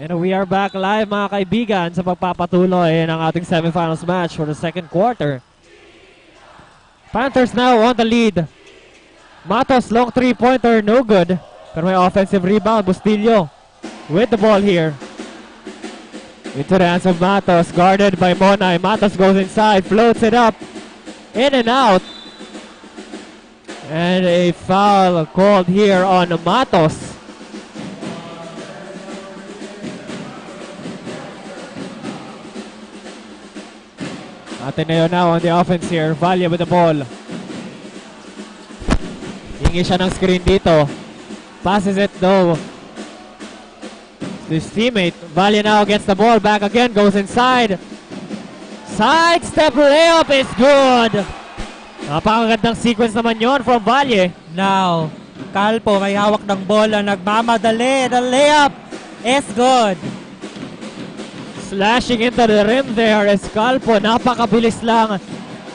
And we are back live mga kaibigan sa pagpapatuloy ng ating semifinals match for the second quarter. Panthers now on the lead. Matos, long three-pointer, no good. Pero may offensive rebound, Bustillo with the ball here. Into the hands of Matos, guarded by Monay. Matos goes inside, floats it up, in and out. And a foul called here on Matos. Ateneo now on the offense here. Valle with the ball. Hingi siya ng screen dito. Passes it though. His teammate. Valle now gets the ball back again. Goes inside. Sidestep layup is good. Napakagandang sequence naman yon from Valle. Now, Calpo may hawak ng bola. Nagmamadali. The layup is good. Slashing into the rim there is Calpo. Napakabilis lang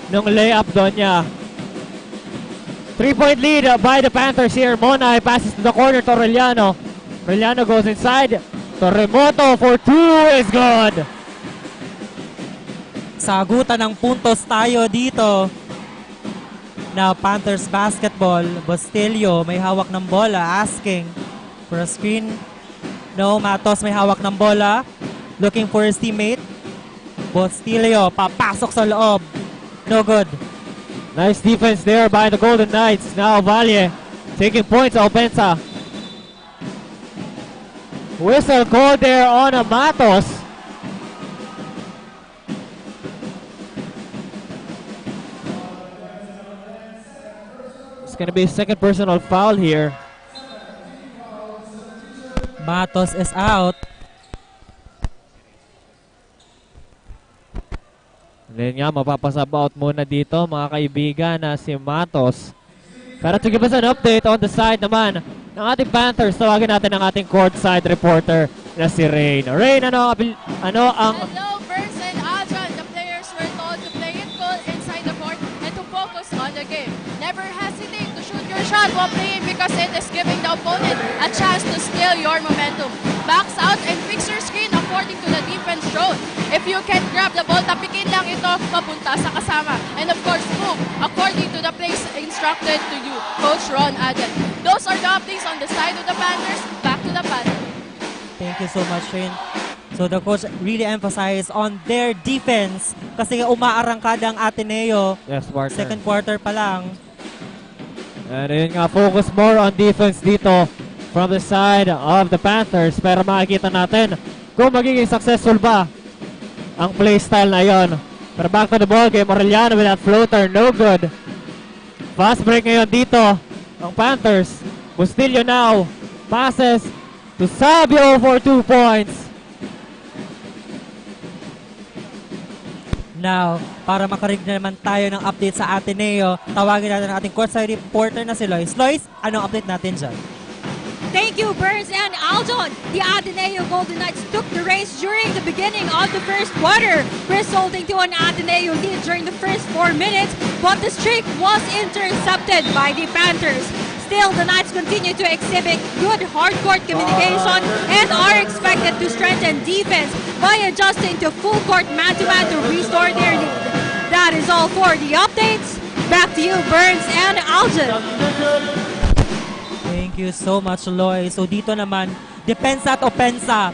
ng layup doon niya. 3-point lead by the Panthers here. Monay passes to the corner to Aureliano. Aureliano goes inside. Torremoto for two is good. Sagutan ng puntos tayo dito. Now, Panthers basketball. Bustillo may hawak ng bola. Asking for a screen. No, Matos may hawak ng bola. Looking for his teammate. Bustillo, papasok sa loob. No good. Nice defense there by the Golden Knights. Now Valle taking points. Opensa. Whistle called there on a Matos. It's going to be a second personal foul here. Matos is out. Then nga, mapapasub out muna dito mga kaibigan na si Matos. Pero to give us an update on the side naman ng ating Panthers, tawagin natin ang ating courtside reporter na si Rain. Rain, ano ang... Hello, Burns and Adjan. The players were told to play it cool inside the court and to focus on the game. Never hesitate to shoot your shot while playing because it is giving the opponent a chance to steal your momentum. Backs out and fix your screen according to the defense shown. If you can't grab the ball, tapikin lang ito papunta sa kasama. And of course, move according to the plays instructed to you, Coach Ron Adel. Those are the updates on the side of the Panthers. Back to the Panthers. Thank you so much, Rain. So the coach really emphasized on their defense kasi umaarangkada ang Ateneo. Yes, partner. Second quarter pa lang. And yun nga, focus more on defense dito from the side of the Panthers. Pero makikita natin kung magiging successful ba ang play style na yon. Pero back to the ball game, Aureliano with that floater, no good. Fast break ngayon dito ang Panthers. Bustillo now passes to Sabio for 2 points. Now, para makarinig na naman tayo ng update sa Ateneo, tawagin natin ang ating courtside reporter na si Lois. Lois, anong update natin dyan? Thank you, Burns and Aldon. The Ateneo Golden Knights took the race during the beginning of the first quarter, resulting to an Ateneo lead during the first 4 minutes, but the streak was intercepted by the Panthers. Still, the Knights continue to exhibit good hard-court communication and are expected to strengthen defense by adjusting to full-court man-to-man to restore their lead. That is all for the updates. Back to you, Burns and Aldon. Thank you so much, Loy. So dito naman, depensa at opensa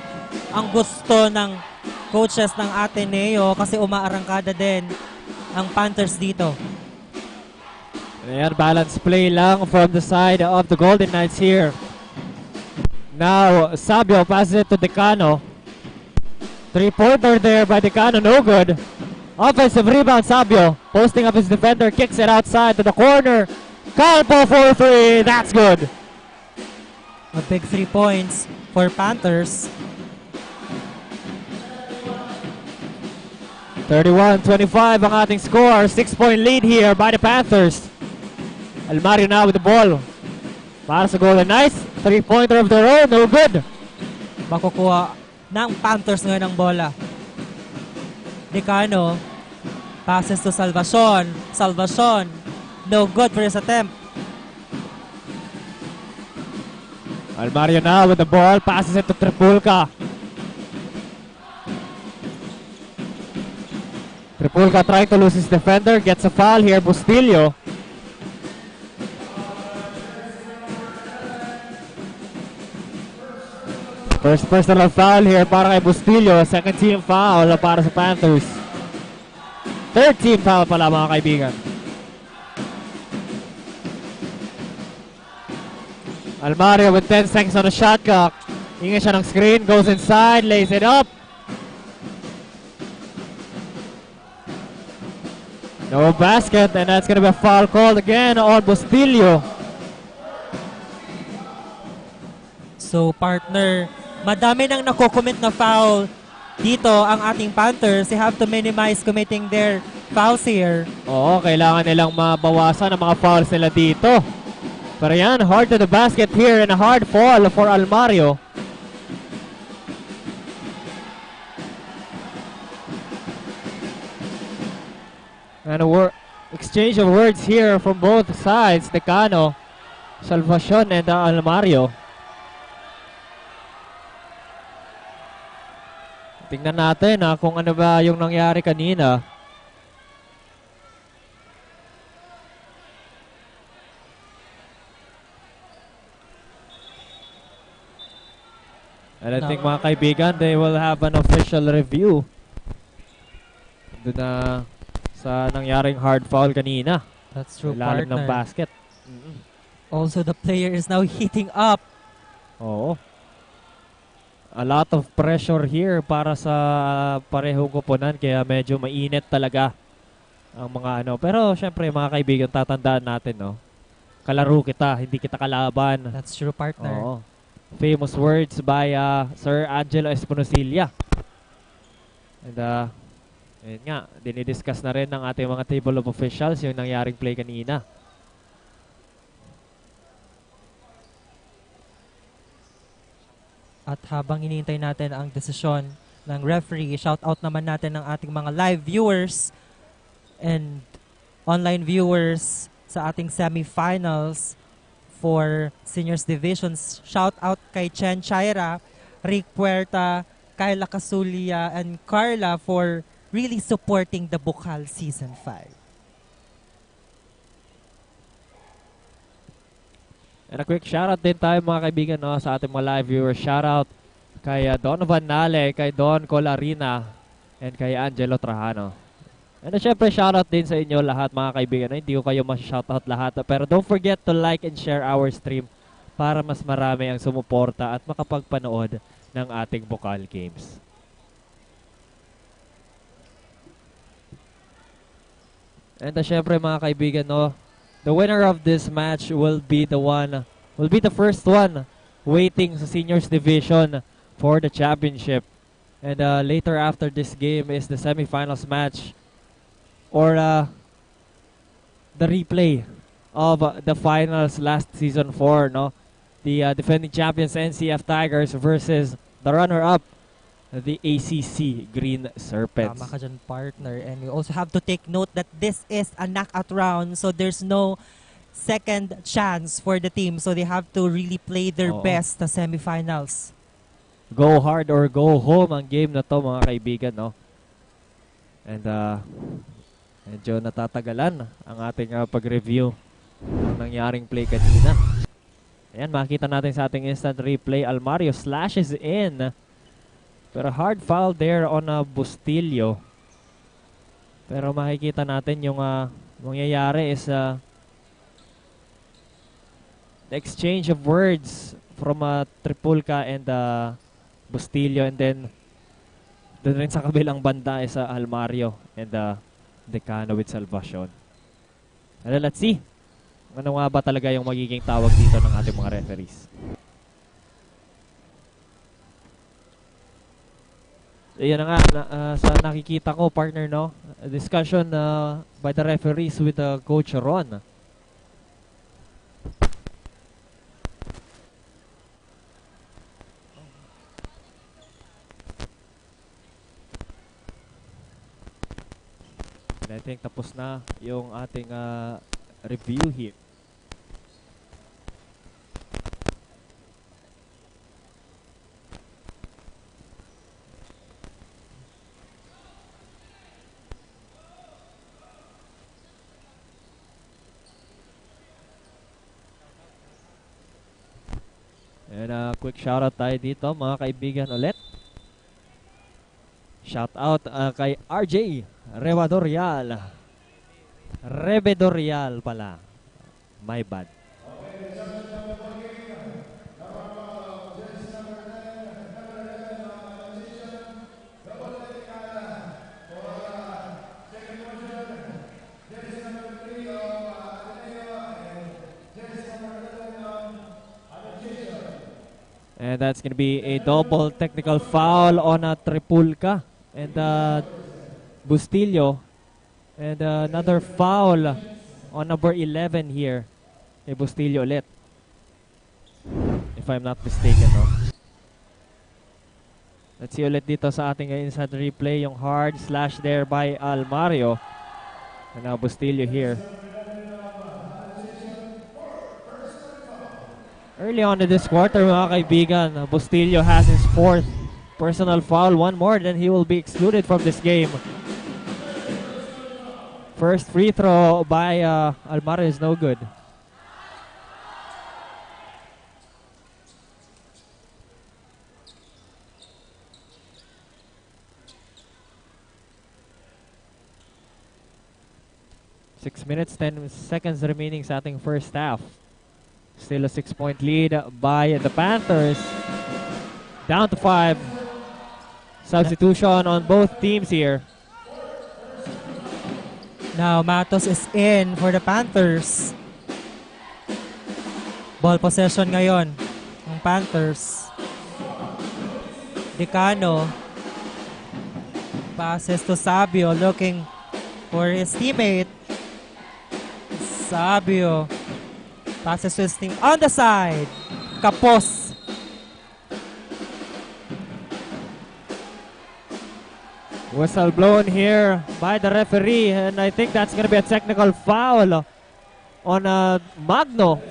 ang gusto ng coaches ng Ateneo kasi umaarangkada din ang Panthers dito. Ayan, balance play lang from the side of the Golden Knights here. Now, Sabio passes it to Decano. 3-pointer there by Decano, no good. Offensive rebound, Sabio. Posting up his defender, kicks it outside to the corner. Calpo for 3, that's good. A big 3 points for Panthers. 31-25 ang ating score. 6-point lead here by the Panthers. Almario now with the ball. Para sa Golden Knights. 3-pointer of their own, no good. Makukuha ng Panthers ngayon ang bola. Decano passes to Salvacion. Salvacion, no good for his attempt. Almario now with the ball. Passes it to Tripulca. Tripulca trying to lose his defender. Gets a foul here. Bustillo. First personal foul here para kay Bustillo. Second team foul para sa Panthers. Third team foul pala mga kaibigan. Almario with 10 seconds on the shot clock. Ingat siya ng screen. Goes inside. Lays it up. No basket, and that's gonna be a foul called again on Bustillo. So partner, madami nang nako-commit na foul dito ang ating Panthers. They have to minimize committing their fouls here. Oo, kailangan nilang mabawasan ang mga fouls nila dito. Pero yan, hard to the basket here and a hard fall for Almario. And a exchange of words here from both sides. Decano, Salvacion, and Almario. Tingnan natin kung ano ba yung nangyari kanina. And I think mga kaibigan, they will have an official review. Doon na sa nangyaring hard foul kanina. That's true, ilalim partner. ng basket. Also, the player is now heating up. Oo. A lot of pressure here para sa parehong koponan, kaya medyo mainit talaga ang mga ano. Pero syempre mga kaibigan, tatandaan natin, no? Kalaro kita, hindi kita kalaban. That's true, partner. Oo. Famous words by Sir Angelo Esponocilla. And ayun nga, dinidiscuss na rin ng ating mga table of officials yung nangyaring play kanina. At habang hinihintay natin ang desisyon ng referee, shout out naman natin ng ating mga live viewers and online viewers sa ating semifinals for Seniors Divisions. Shout out kay Chen Chaira, Rick Puerta, Kyla Casulia, and Carla for really supporting the Bucal Season 5. And a quick shoutout din tayo mga kaibigan, no, sa ating mga live viewers. Shoutout kay Donovan Nale, kay Don Colarina, and kay Angelo Trajano. And syempre shoutout din sa inyo lahat mga kaibigan. Hindi ko kayo ma-shoutout lahat. Pero don't forget to like and share our stream para mas marami ang sumuporta at makapagpanood ng ating Bucal Games. And syempre mga kaibigan, no, the winner of this match will be the first one waiting sa Seniors Division for the championship. And later after this game is the semifinals match or the replay of the finals last season 4, no? The defending champions NCF Tigers versus the runner-up, the ACC Green Serpents. Tama ka dyan, partner. And you also have to take note that this is a knockout round, so there's no second chance for the team. So they have to really play their best sa semifinals. Go hard or go home ang game na to mga kaibigan, no? And medyo natatagalan ang ating pag-review ng nangyaring play kanina. Ayan, makita natin sa ating instant replay. Almario slashes in. Pero hard foul there on Bustillo. Pero makikita natin yung mangyayari is the exchange of words from Tripulca and Bustillo, and then doon rin sa kabilang banda is Almario and Decano with Salvacion. And let's see ano nga ba talaga yung magiging tawag dito ng ating mga referees. Ayan na nga, sa nakikita ko, partner, no? A discussion by the referees with Coach Ron. And I think tapos na yung ating review here. quick shoutout tayo dito mga kaibigan ulit. Shoutout kay RJ Rebedorial pala. My bad. And that's going to be a double technical foul on Tripulca and Bustillo. And another foul on number 11 here. Kay Bustillo ulit. If I'm not mistaken, no? Let's see ulit dito sa ating inside replay. Yung hard slash there by Almario. And now Bustillo here. Early on in this quarter, mga kaibigan, Bustillo has his 4th personal foul. One more, then he will be excluded from this game. First free throw by Almario is no good. Six minutes, 10 seconds remaining sa ating first half. Still a 6-point lead by the Panthers. Down to 5. Substitution on both teams here. Now Matos is in for the Panthers. Ball possession ngayon ng Panthers. Decano passes to Sabio looking for his teammate. Sabio passes to his team on the side. Kapos. Whistle blown here by the referee, and I think that's going to be a technical foul on Magno.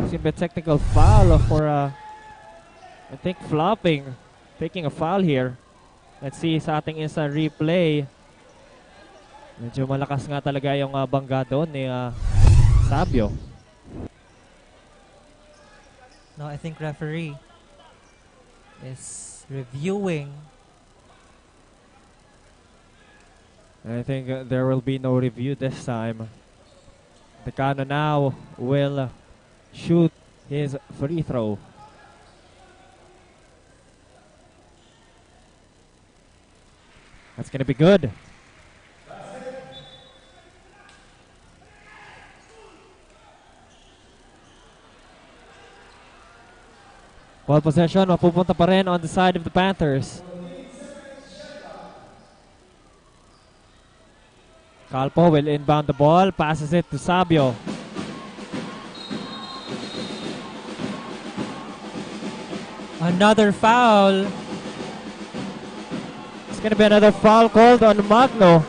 It's going to be a technical foul for, I think, flopping, taking a foul here. Let's see sa ating instant replay. Medyo malakas nga talaga yung bangga doon ni Sabio. No, I think referee is reviewing. I think there will be no review this time. Decano now will shoot his free throw. That's going to be good. Ball possession, mapupunta pa rin on the side of the Panthers. Calpo will inbound the ball, passes it to Sabio. Another foul. It's going to be another foul called on Magno.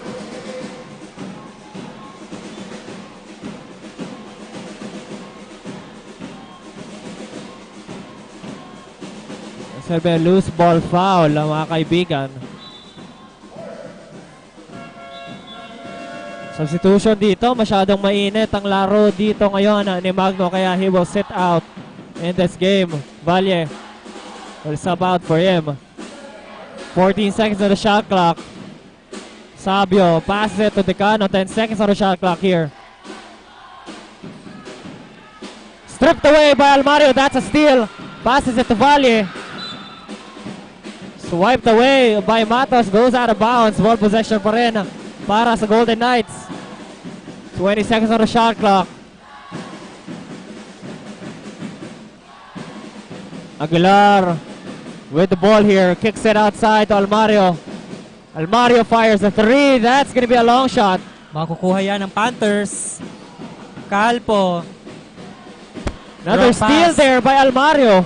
It's going to be a loose ball foul, mga kaibigan. Substitution dito, masyadong mainit ang laro dito ngayon ni Magno, kaya he will sit out in this game. Valle will sub out for him. 14 seconds on the shot clock. Sabio passes it to Decano. 10 seconds on the shot clock here. Stripped away by Almario. That's a steal. Passes it to Valle. Swiped away by Matos. Goes out of bounds. Ball possession pa rin para sa Golden Knights. 20 seconds on the shot clock. Aguilar with the ball here. Kicks it outside to Almario. Almario fires a 3. That's going to be a long shot. Makukuha yan ng Panthers. Calpo. Another steal there by Almario.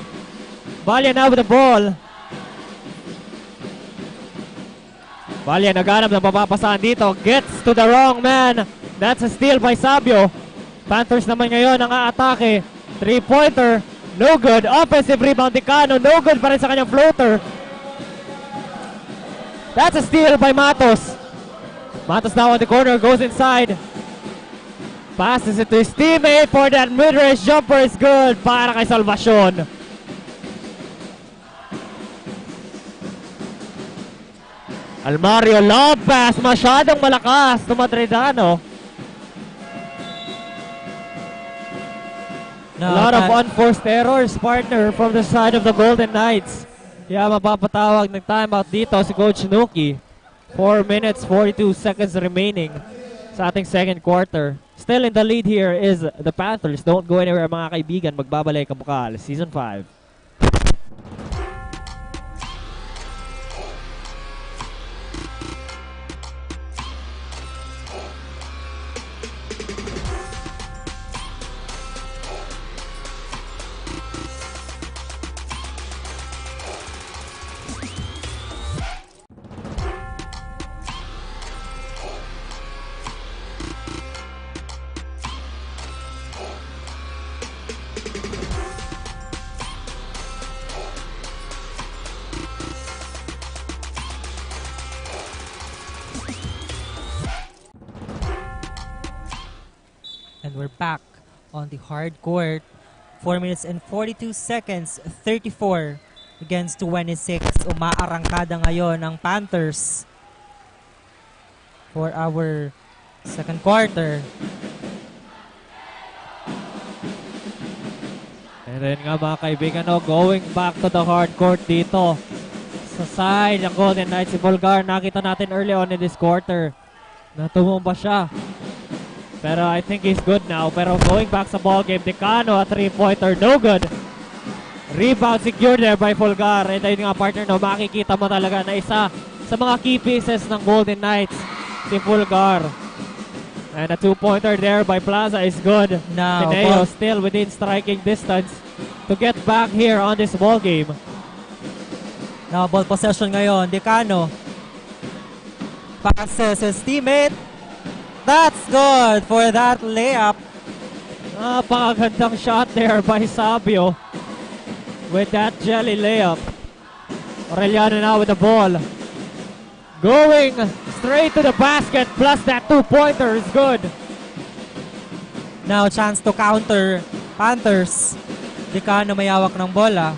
Valle now with the ball. Valle naghanap ng mapapasahan dito. Gets to the wrong man. That's a steal by Sabio. Panthers naman ngayon ang aatake. 3-pointer. No good. Offensive rebound Decano. No good pa rin sa kanyang floater. That's a steal by Matos. Matos now on the corner. Goes inside. Passes it to his teammate for that mid-range jumper is good para kay Salvacion. Almario long pass, masyadong malakas to Madridano. A lot of unforced errors, partner, from the side of the Golden Knights. Kaya mapapatawag ng timeout dito si Coach Nuki. 4 minutes, 42 seconds remaining sa ating second quarter. Still in the lead here is the Panthers. Don't go anywhere mga kaibigan. Magbabalik ang Bucal, Season 5. And we're back on the hard court. 4 minutes and 42 seconds, 34 against 26. Umaarangkada ngayon ang Panthers for our second quarter. And then nga mga kaibigan, going back to the hard court dito sa side ng Golden Knights. Si Volgar, nakita natin early on in this quarter na tumumba siya. Pero I think he's good now. Pero going back sa ball game, Decano, a 3-pointer, no good. Rebound secured there by Volgar. And ayun nga partner, no, makikita mo talaga na isa sa mga key pieces ng Golden Knights, si Volgar. And a 2-pointer there by Plaza is good. Now, ATENEO still within striking distance to get back here on this ball game. Now, ball possession ngayon, Decano. Passes his teammate. That's good for that layup. Napakagandang shot there by Sabio with that jelly layup. Aureliano now with the ball. Going straight to the basket plus that 2-pointer is good. Now, chance to counter Panthers. Decano may hawak ng bola.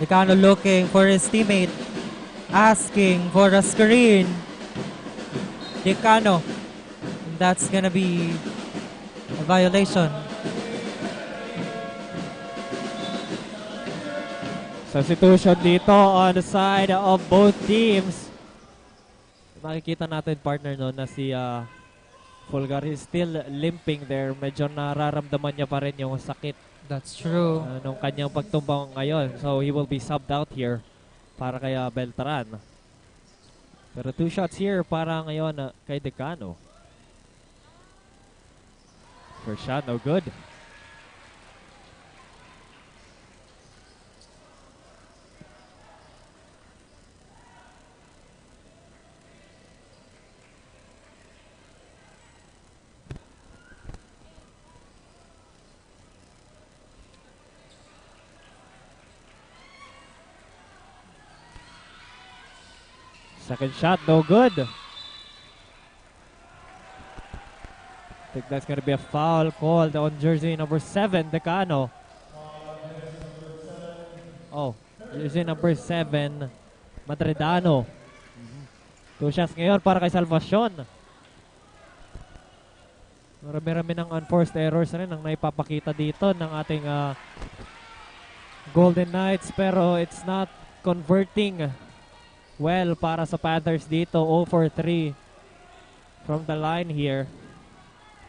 Decano looking for his teammate. Asking for a screen. Decano. That's gonna be a violation. Substitution dito on the side of both teams. Makikita natin partner no na si Volgar is still limping there. Medyo nararamdaman niya pa rin yung sakit. That's true. Nung kanyang pagtumbang ngayon. So he will be subbed out here para kay Beltran. Pero 2 shots here para ngayon kay Decano. First shot, no good. Second shot, no good. I think that's going to be a foul called on jersey number 7, Decano. Oh, jersey number 7, Madridano. 2 shots ngayon para kay Salvacion. Marami-rami ng unforced errors rin ang naipapakita dito ng ating Golden Knights. Pero it's not converting well para sa Panthers dito. 0 for 3 from the line here.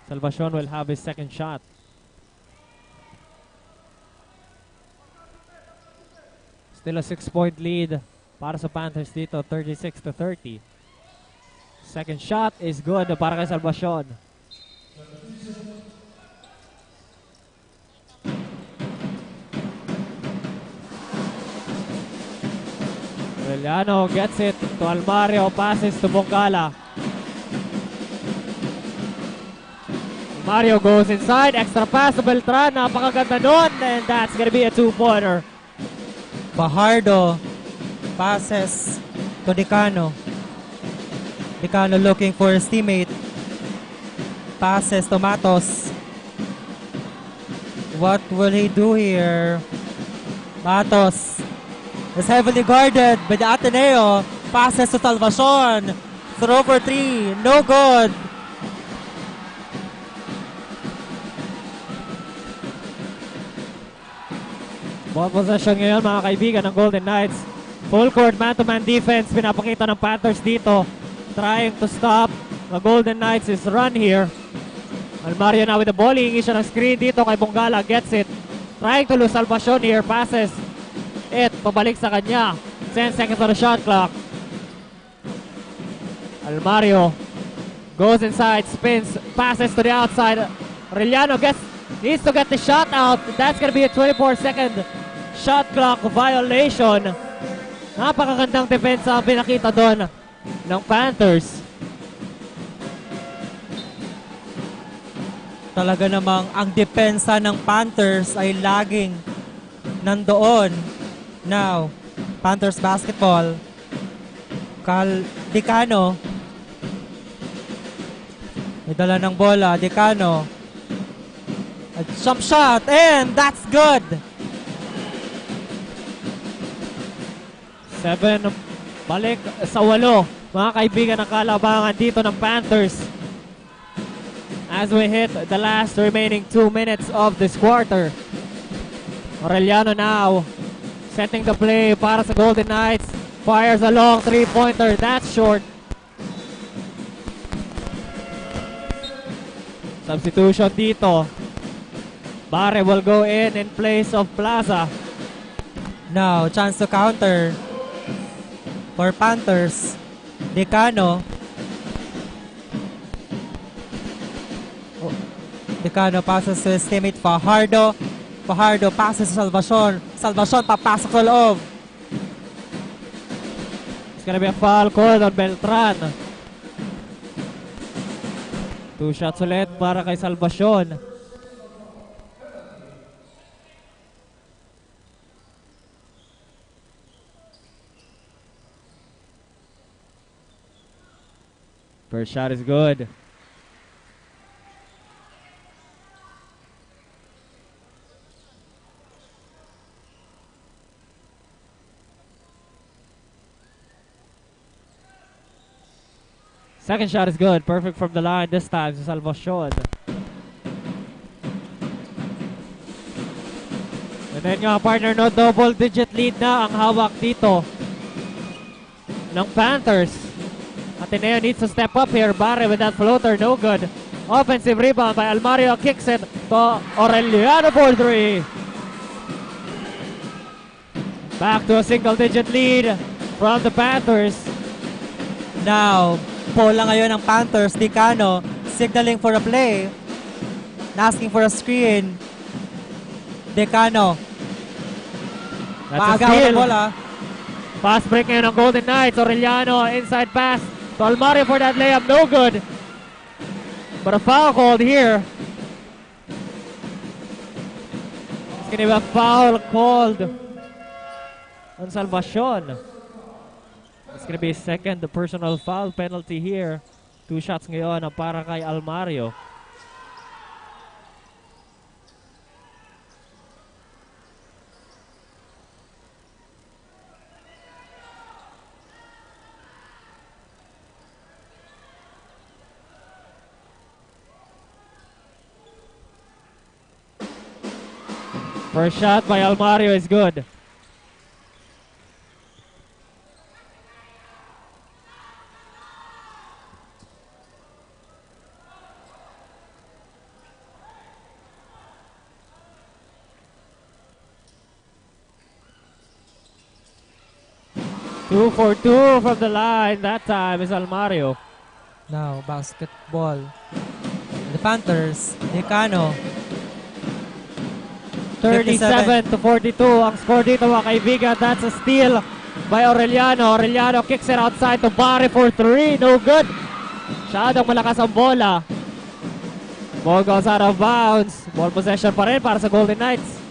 Salvacion will have his second shot. Still a 6-point lead para sa Panthers dito. 36-30. Second shot is good para kay Salvacion. Aureliano gets it to Almario, passes to Bongala. Mario goes inside, extra pass to Beltran, napakaganda nun, and that's gonna be a 2-pointer. Fajardo passes to Decano. Decano looking for his teammate. Passes to Matos. What will he do here? Matos is heavily guarded by the Ateneo. Passes to Salvacion. Throw for 3. No good. Ball possession ngayon mga kaibigan ng Golden Knights. Full court man-to-man defense pinapakita ng Panthers dito. Trying to stop the Golden Knights' run here. Almario na with the ball. Hihingi siya ng screen dito kay Bongala. Gets it. Trying to lose Salvacion here. Passes it. Pabalik sa kanya. 10 seconds on the shot clock. Almario goes inside. Spins. Passes to the outside. Aureliano needs to get the shot out. That's gonna be a 24-second shot clock violation. Napakagandang depensa ang pinakita doon ng Panthers. Talaga namang ang depensa ng Panthers ay laging nandoon. Now, Panthers basketball. Decano. May dala ng bola. Decano. A jump shot. And that's good. 7 balik sa 8. Mga kaibigan ng kalabangan dito ng Panthers. As we hit the last remaining 2 minutes of this quarter. Aureliano now setting the play para sa Golden Knights. Fires a long 3-pointer. That's short. Substitution dito. Barre will go in place of Plaza. Now, chance to counter for Panthers. Decano. Decano passes to his teammate Fajardo. Fajardo passes to Salvacion. Salvacion papasok sa loob. It's gonna be a foul call on Beltran. 2 shots ulit para kay Salvacion. First shot is good. Second shot is good. Perfect from the line this time to Salvacion. And then nga partner, no, double-digit lead na ang hawak dito ng Panthers. Ateneo needs to step up here. Barre with that floater, no good. Offensive rebound by Almario. Kicks it to Aureliano for 3. Back to a single-digit lead from the Panthers. Now, bola ngayon ng Panthers. Decano signaling for a play. Asking for a screen. Decano. Maagaw bola. Fast break ngayon ng Golden Knights. Aureliano inside pass to Almario for that layup. No good. But a foul called here. It's going to be a foul called on Salvacion. It's going to be a second personal foul penalty here. 2 shots ngayon para kay Almario. First shot by Almario is good. Two for 2 from the line. That time is Almario. Now, basketball. The Panthers. Decano. 37 to 42 ang score dito mga kaibigan. That's a steal by Aureliano. Aureliano kicks it outside to Barre for 3. No good. Masyadong malakas ang bola. Ball goes out of bounds. Ball possession pa rin para sa Golden Knights.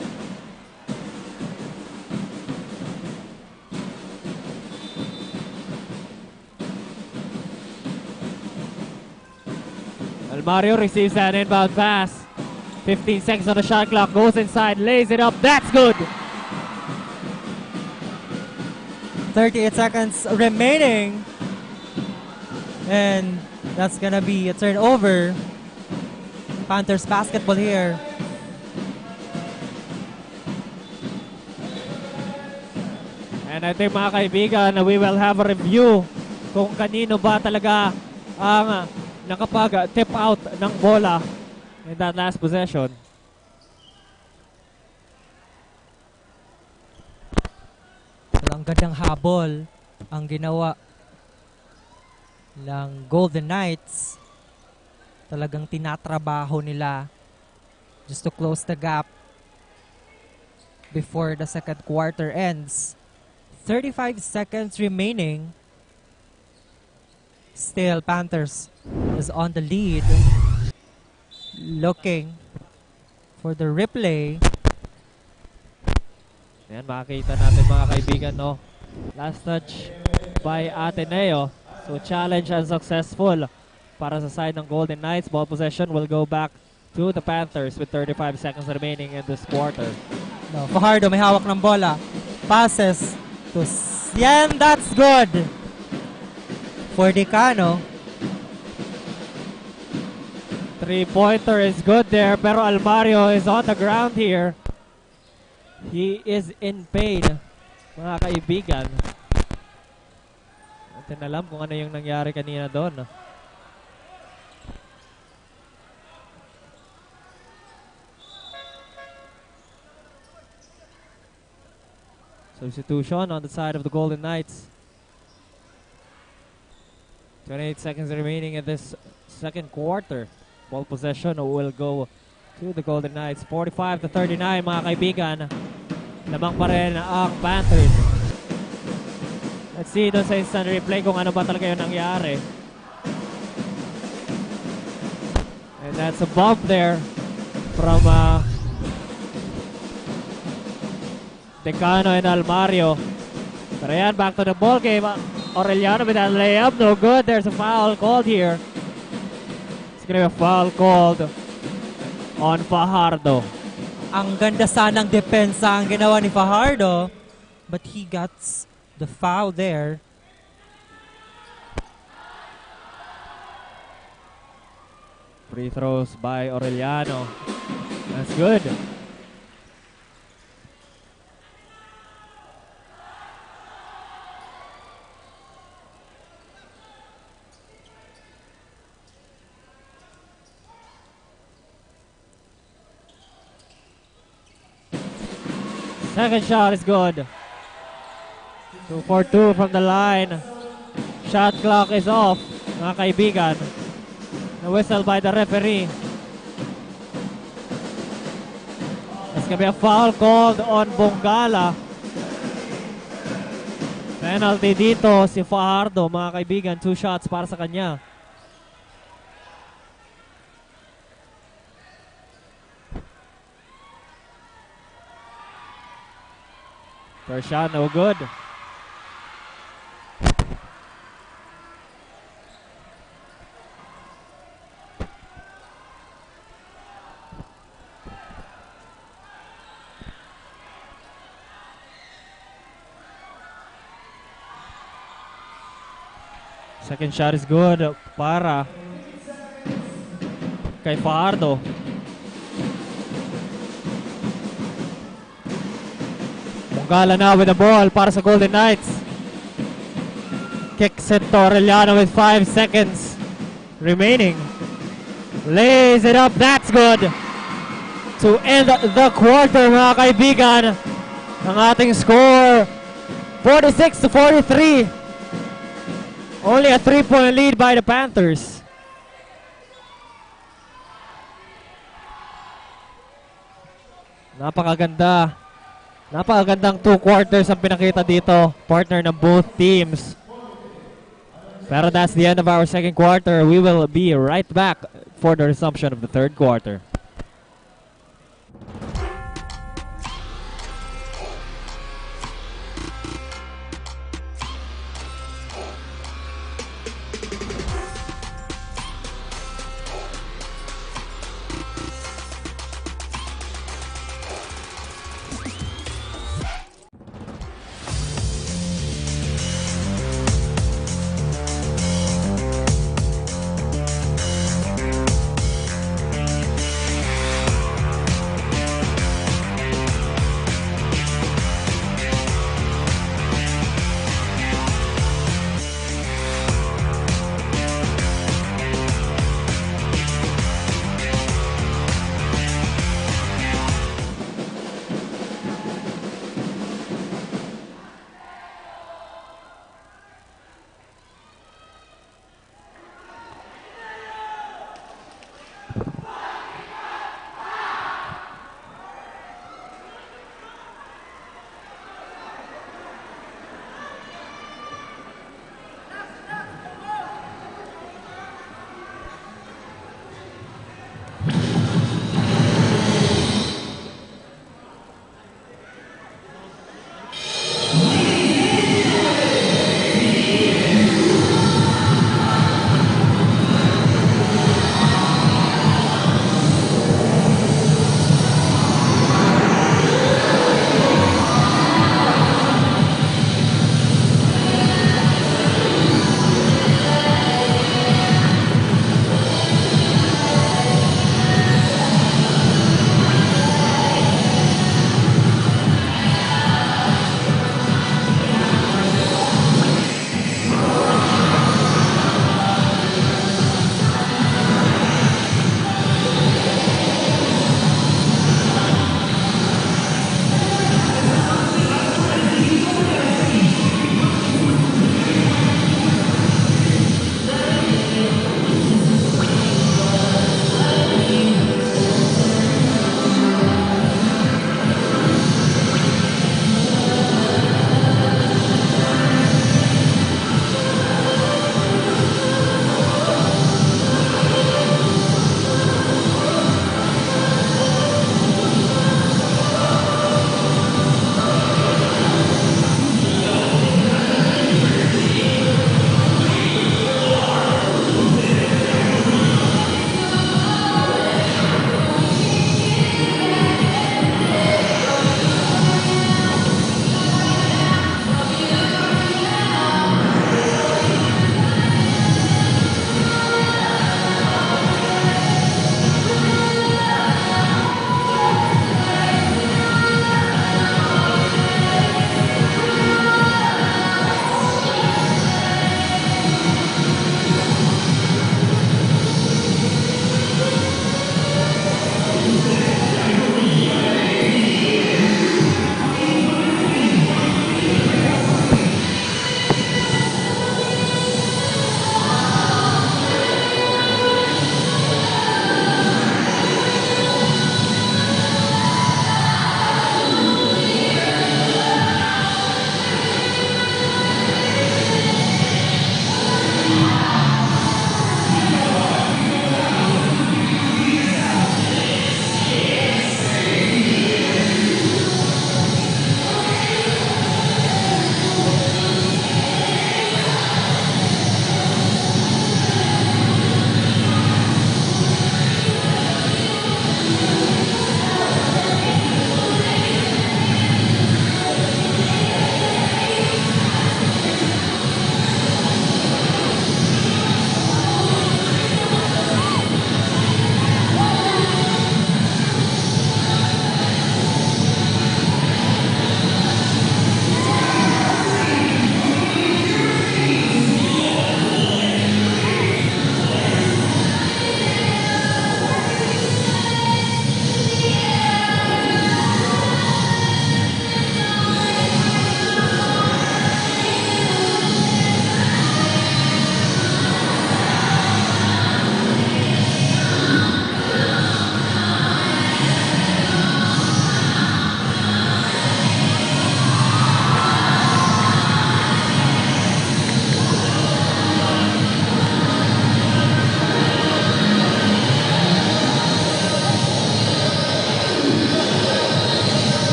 Almario receives an inbound pass. 15 seconds on the shot clock. Goes inside, lays it up. That's good. 38 seconds remaining. And that's gonna be a turnover. Panthers basketball here. And I think mga kaibigan, we will have a review kung kanino ba talaga ang nakapag-tip out ng bola in that last possession. Ang gandang habol ang ginawa ng Golden Knights. Talagang tinatrabaho nila just to close the gap before the second quarter ends. 35 seconds remaining. Still, Panthers is on the lead. Looking for the replay. Ayan, makikita natin mga kaibigan, no? Last touch by Ateneo. So challenge unsuccessful para sa side ng Golden Knights. Ball possession will go back to the Panthers with 35 seconds remaining in this quarter. No, Fajardo may hawak ng bola. Passes to Yan, that's good. For Decano. Three-pointer is good there, pero Almario is on the ground here. He is in pain, mga kaibigan. Natin alam kung ano yung nangyari kanina doon. Substitution on the side of the Golden Knights. 28 seconds remaining in this second quarter. Ball possession will go to the Golden Knights. 45-39 mga kaibigan. Lamang pa rin ang Panthers. Let's see doon sa instant replay kung ano ba talaga yung nangyari. And that's a bump there from Decano and Almario. Pero yan, back to the ball game. Aureliano with that layup. No good. There's a foul called here. It's gonna be a foul called on Fajardo. Ang ganda sanang depensa ang ginawa ni Fajardo. But he got the foul there. Free throws by Aureliano. That's good. Second shot is good. 2 for 2 from the line. Shot clock is off, mga kaibigan. The whistle by the referee. There's gonna be a foul called on Bongala. Penalty dito si Fajardo, mga kaibigan. 2 shots para sa kanya. First shot, no good. Second shot is good para kay Fajardo. Bongala now with the ball para sa Golden Knights. Kicks it to Aureliano with 5 seconds remaining. Lays it up. That's good. To end the quarter, mga kaibigan. Ang ating score, 46-43. Only a 3-point lead by the Panthers. Napakagandang 2 quarters ang pinakita dito. Partner ng both teams. Pero that's the end of our second quarter. We will be right back for the resumption of the third quarter.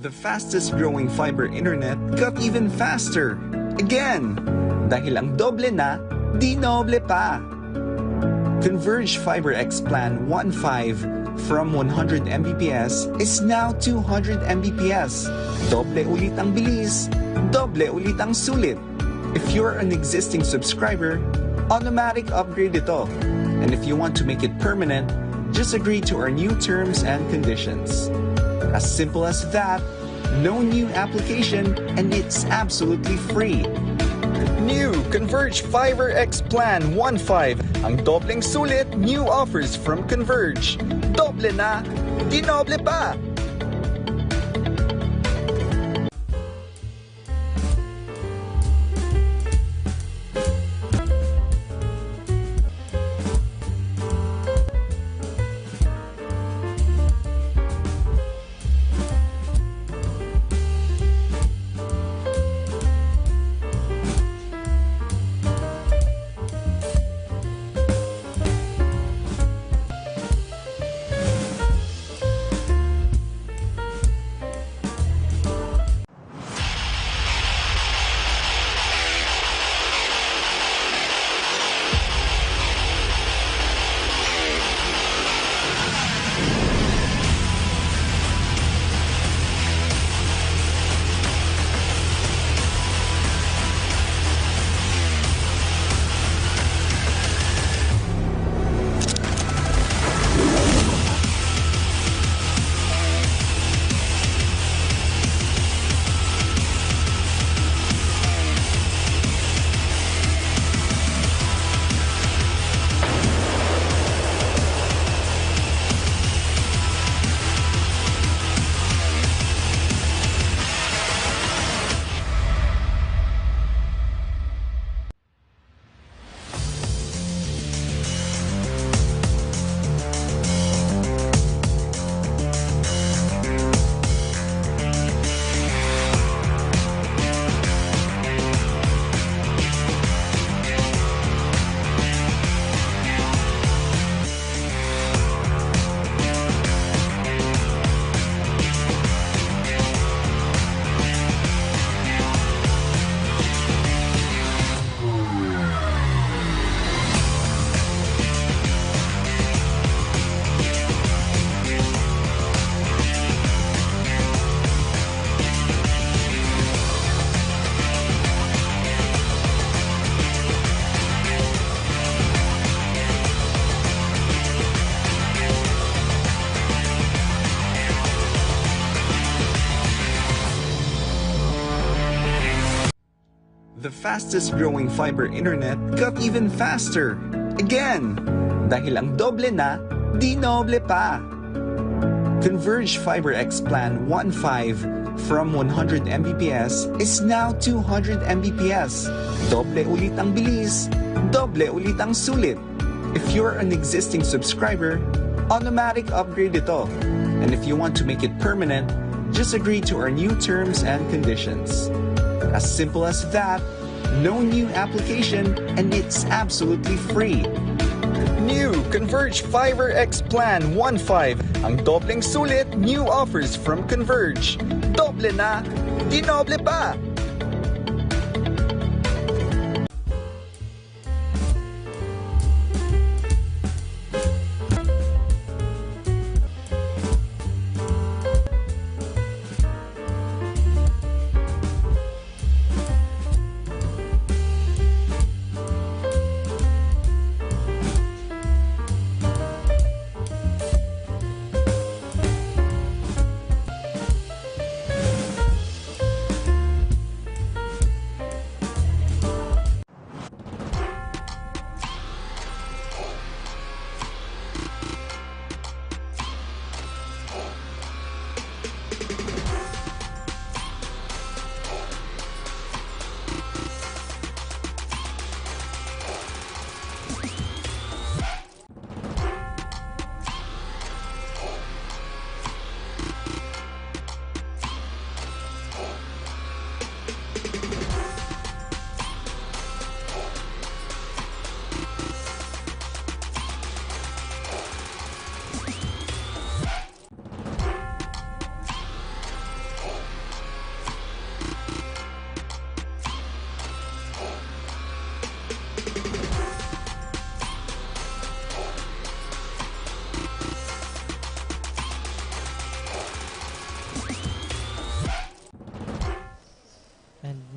The fastest growing fiber internet got even faster. Again, dahil ang doble na, di noble pa. Converge FiberX Plan 1.5 from 100 Mbps is now 200 Mbps. Doble ulit ang bilis, doble ulit ang sulit. If you're an existing subscriber, automatic upgrade ito. And if you want to make it permanent, just agree to our new terms and conditions. As simple as that, no new application, and it's absolutely free. New Converge FiberX Plan 1.5. Ang dobleng sulit, new offers from Converge. Doble na, di noble pa! The fastest growing fiber internet got even faster. Again, dahil ang doble na, di noble pa. Converge FiberX Plan 1.5 from 100 Mbps is now 200 Mbps. Doble ulit ang bilis, doble ulit ang sulit. If you're an existing subscriber, automatic upgrade ito. And if you want to make it permanent, just agree to our new terms and conditions. As simple as that, no new application, and it's absolutely free. New Converge FiberX Plan 1.5. Ang dobleng sulit, new offers from Converge. Doble na, di noble pa!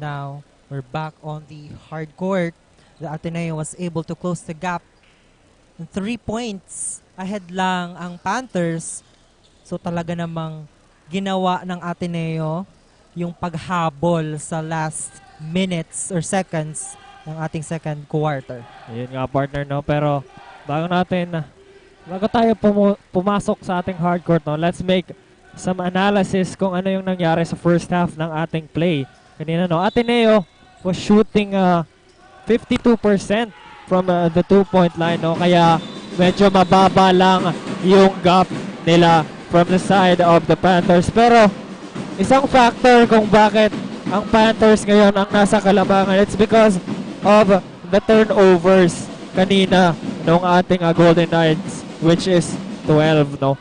now we're back on the hard court. The Ateneo was able to close the gap. 3 points ahead lang ang Panthers. So talaga namang ginawa ng Ateneo yung paghabol sa last minutes or seconds ng ating second quarter. Yun nga partner, no? Pero bago tayo pumasok sa ating hardcourt, no, let's make some analysis kung ano yung nangyari sa first half ng ating play. Kanina, no, Ateneo was shooting 52% from the 2-point line, no? Kaya medyo mababa lang yung gap nila from the side of the Panthers. Pero isang factor kung bakit ang Panthers ngayon ang nasa kalamangan, it's because of the turnovers kanina nung ating Golden Knights, which is 12, no?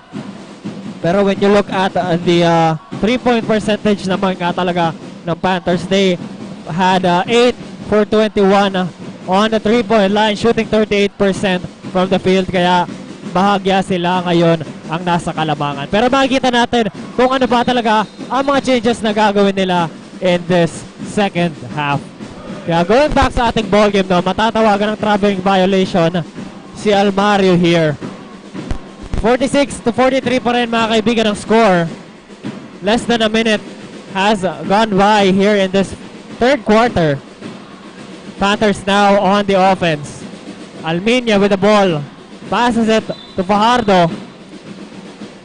Pero when you look at the 3-point percentage naman nga talaga ng Panthers, they had 8 for 21 on the 3-point line, shooting 38% from the field. Kaya bahagya sila ngayon ang nasa kalamangan. Pero makikita natin kung ano ba talaga ang mga changes na gagawin nila in this second half. Kaya going back sa ating ball game, no, matatawagan ng traveling violation si Almario here. 46-43 pa rin mga kaibigan ang score. Less than a minute has gone by here in this third quarter. Panthers now on the offense. Alminia with the ball. Passes it to Fajardo.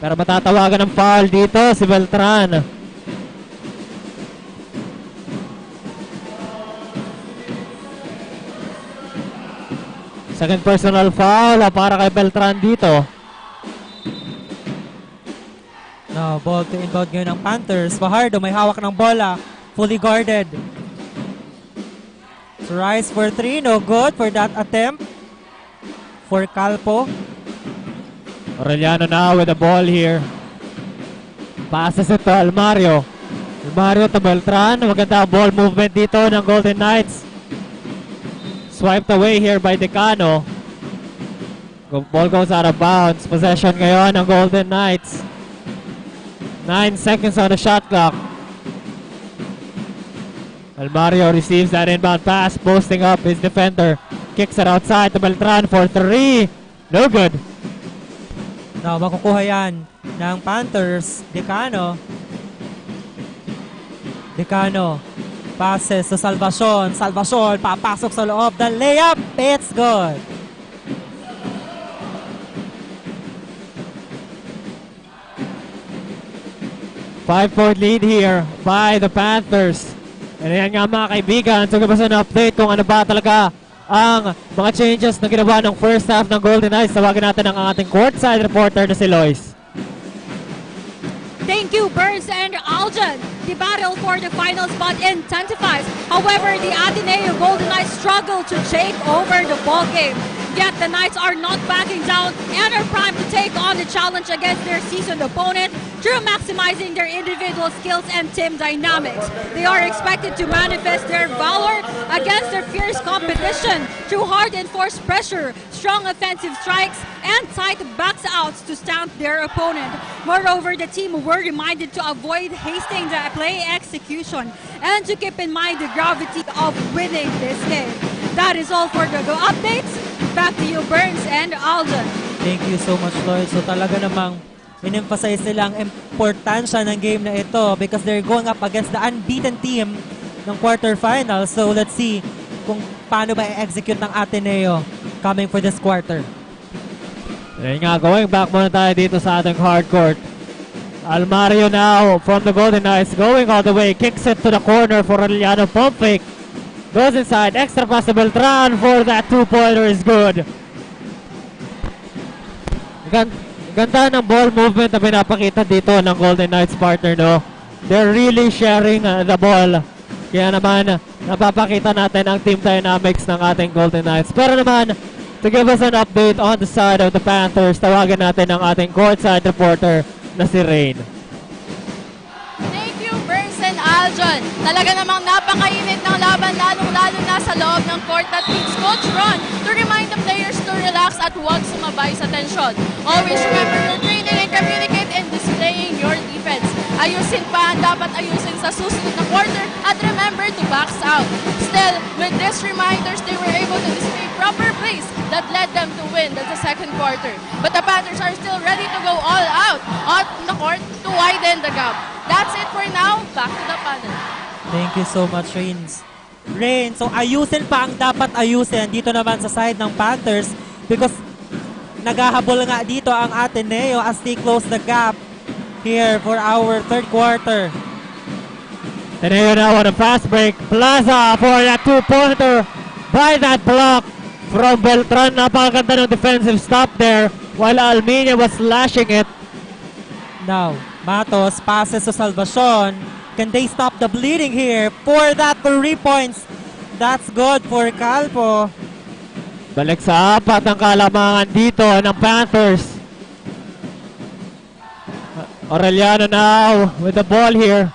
Pero matatawagan ng foul dito si Beltran. Second personal foul para kay Beltran dito. No, ball to inbound ngayon ng Panthers. Fajardo may hawak ng bola. Fully guarded. So Rice for 3. No good for that attempt. For Calpo. Aureliano now with the ball here. Passes it to Almario. Almario to Beltran. Maganda ball movement dito ng Golden Knights. Swiped away here by Decano. Ball goes out of bounds. Possession ngayon ng Golden Knights. 9 seconds on the shot clock. Almario receives that inbound pass, posting up his defender. Kicks it outside to Beltran for 3. No good. Now, makukuha yan ng Panthers. Decano. Passes to Salvacion. Salvacion papasok sa loob. The layup. It's good. Five-point lead here by the Panthers. And ayan nga mga kaibigan, so give us an update kung ano ba talaga ang mga changes na ginawa ng first half ng Golden Knights. Tawagin natin ang ating courtside reporter na si Lois. Thank you, Burns and Aljan. The battle for the final spot intensifies. However, the Ateneo Golden Knights struggle to take over the ball game. Yet the Knights are not backing down and are primed to take on the challenge against their seasoned opponent through maximizing their individual skills and team dynamics. They are expected to manifest their valor against their fierce competition through hard enforced pressure, strong offensive strikes, and tight backs outs to stamp their opponent. Moreover, the team were reminded to avoid hasting the play execution and to keep in mind the gravity of winning this game. That is all for the updates. Back to you, Burns and Alden. Thank you so much, Lloyd. So talaga namang in-emphasize nila ang importansya ng game na ito because they're going up against the unbeaten team ng quarterfinals. So let's see kung paano ba i-execute ng Ateneo coming for this quarter. Ayun nga, going back muna tayo dito sa ating hardcourt. Almario now from the Golden Knights going all the way. Kicks it to the corner for Aureliano. Pump fake. Goes inside. Extra pass to Beltran for that two-pointer is good. Ganda ng ball movement na pinapakita dito ng Golden Knights partner, no? They're really sharing the ball. Kaya naman, napapakita natin ang team dynamics ng ating Golden Knights. Pero naman, to give us an update on the side of the Panthers, tawagin natin ang ating courtside reporter na si Rain. Thank you, Burns and Aljon. Talaga namang napakainit ng laban, lalong-lalo na sa loob ng court that needs Coach Ron to remind the players to relax at huwag sumabay sa tensyon. Always remember your training and communicate in displaying your defense. ayusin pa ang dapat ayusin sa susunod na quarter at remember to box out. Still, with these reminders, they were able to display proper plays that led them to win the second quarter. But the Panthers are still ready to go all out on the court to widen the gap. That's it for now. Back to the panel. Thank you so much, Reigns. Reigns, so ayusin pa ang dapat ayusin dito naman sa side ng Panthers because naghahabol nga dito ang Ateneo as they close the gap here for our third quarter. Ateneo now on a fast break. Plaza for that two-pointer by that block from Beltran. Napakaganda ng defensive stop there while Almeida was slashing it. Now, Matos passes to Salvacion. Can they stop the bleeding here for that 3 points? That's good for Calpo. Balik sa apat ang kalamangan dito ng Panthers. Aureliano now with the ball here.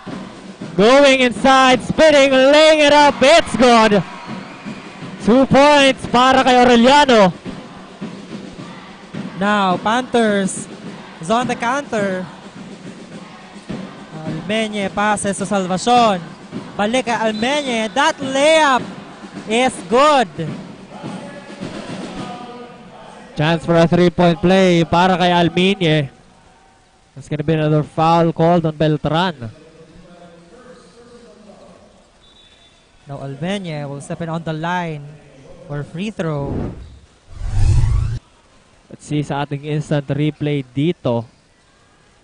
Going inside, spinning, laying it up. It's good. 2 points para kay Aureliano. Now, Panthers is on the counter. Almeñe passes to Salvacion. Balik kay Almeñe. That layup is good. Chance for a 3-point play para kay Almeñe. There's gonna be another foul called on Beltran. Now Almeñe will step in on the line for free throw. Let's see sa ating instant replay dito.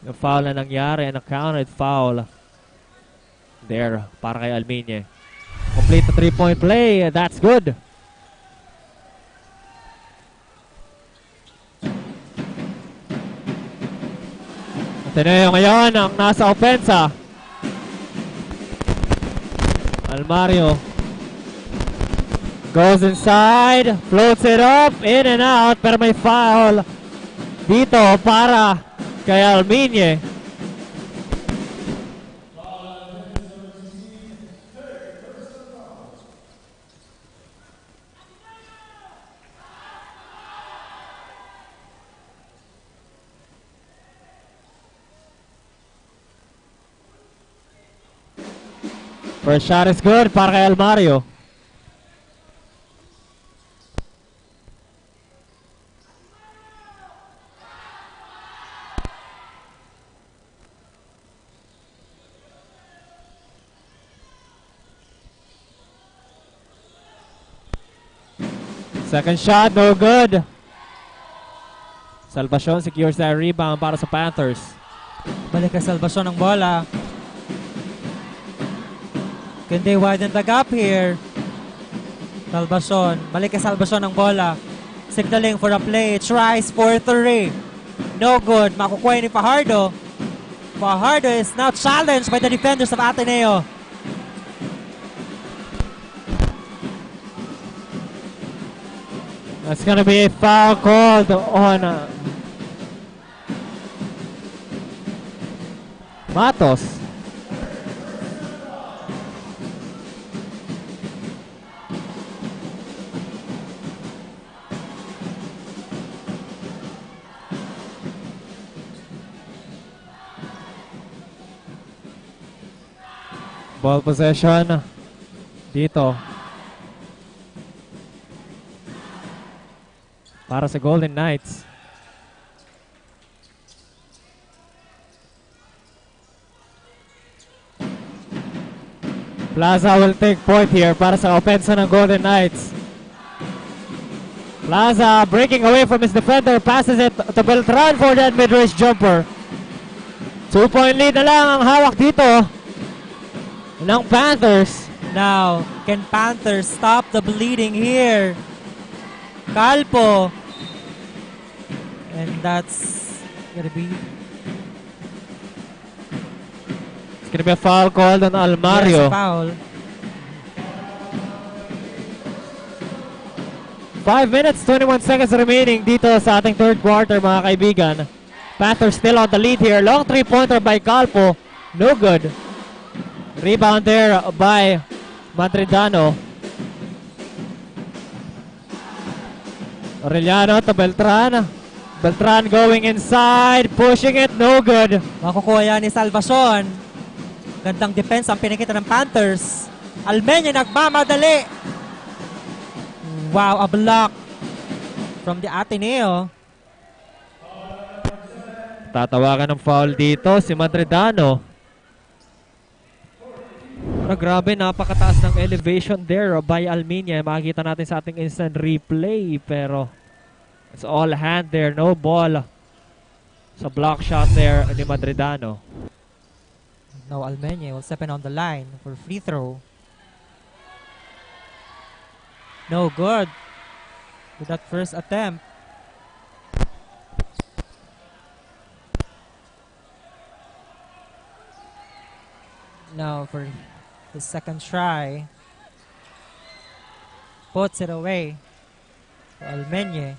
Yung foul na nangyari and a counted foul there para kay Almeñe. Complete the 3-point play. That's good. Ateneo ngayon ang nasa opensa. Almario goes inside, floats it up, in and out, pero may foul dito para kay Almeñe. First shot is good para kay Almario. Second shot, no good. Salvacion secures that rebound para sa Panthers. Balik kay Salvacion ng bola. Can they widen the gap here? Salvacion. Balik kay Salvacion ng bola. Signaling for a play. Tries for 3. No good. Makukuha ni Fajardo. Fajardo is now challenged by the defenders of Ateneo. That's gonna be a foul called on Matos. Ball possession dito para sa Golden Knights. Plaza will take point here para sa opensa ng Golden Knights. Plaza breaking away from his defender, passes it to Beltran for that mid-range jumper. 2-point lead na lang ang hawak dito ng Panthers. Now, can Panthers stop the bleeding here? Calpo. And that's gonna be... It's gonna be a foul called on Almario. Yes, foul. 5 minutes, 21 seconds remaining dito sa ating third quarter, mga kaibigan. Panthers still on the lead here. Long three-pointer by Calpo. No good. Rebound there by Madridano. Aureliano to Beltran. Beltran going inside, pushing it, no good. Makukuha yan ni Salvacion. Gandang defense ang pinakita ng Panthers. Almeño nagmamadali. Wow, a block from the Ateneo. Tatawagan ng foul dito si Madridano. Pero grabe, napakataas ng elevation there by Almeño. Makikita natin sa ating instant replay, pero it's all hand there, no ball. Sa block shot there ni Madridano. Now Almeño will step in on the line for free throw. No good with that first attempt. Now for the second try. Puts it away for Almeño.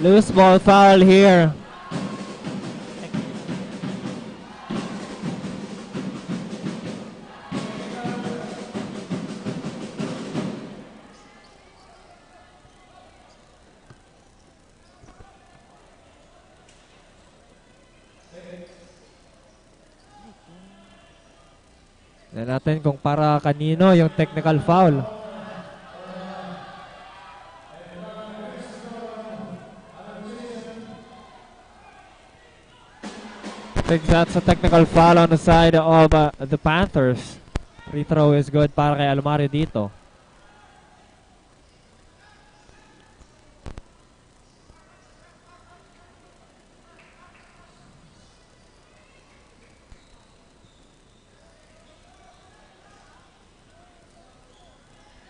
Loose ball foul here. Tignan natin kung para kanino yung technical foul. I think that's a technical foul on the side of the Panthers. Free throw is good para kay Almario dito.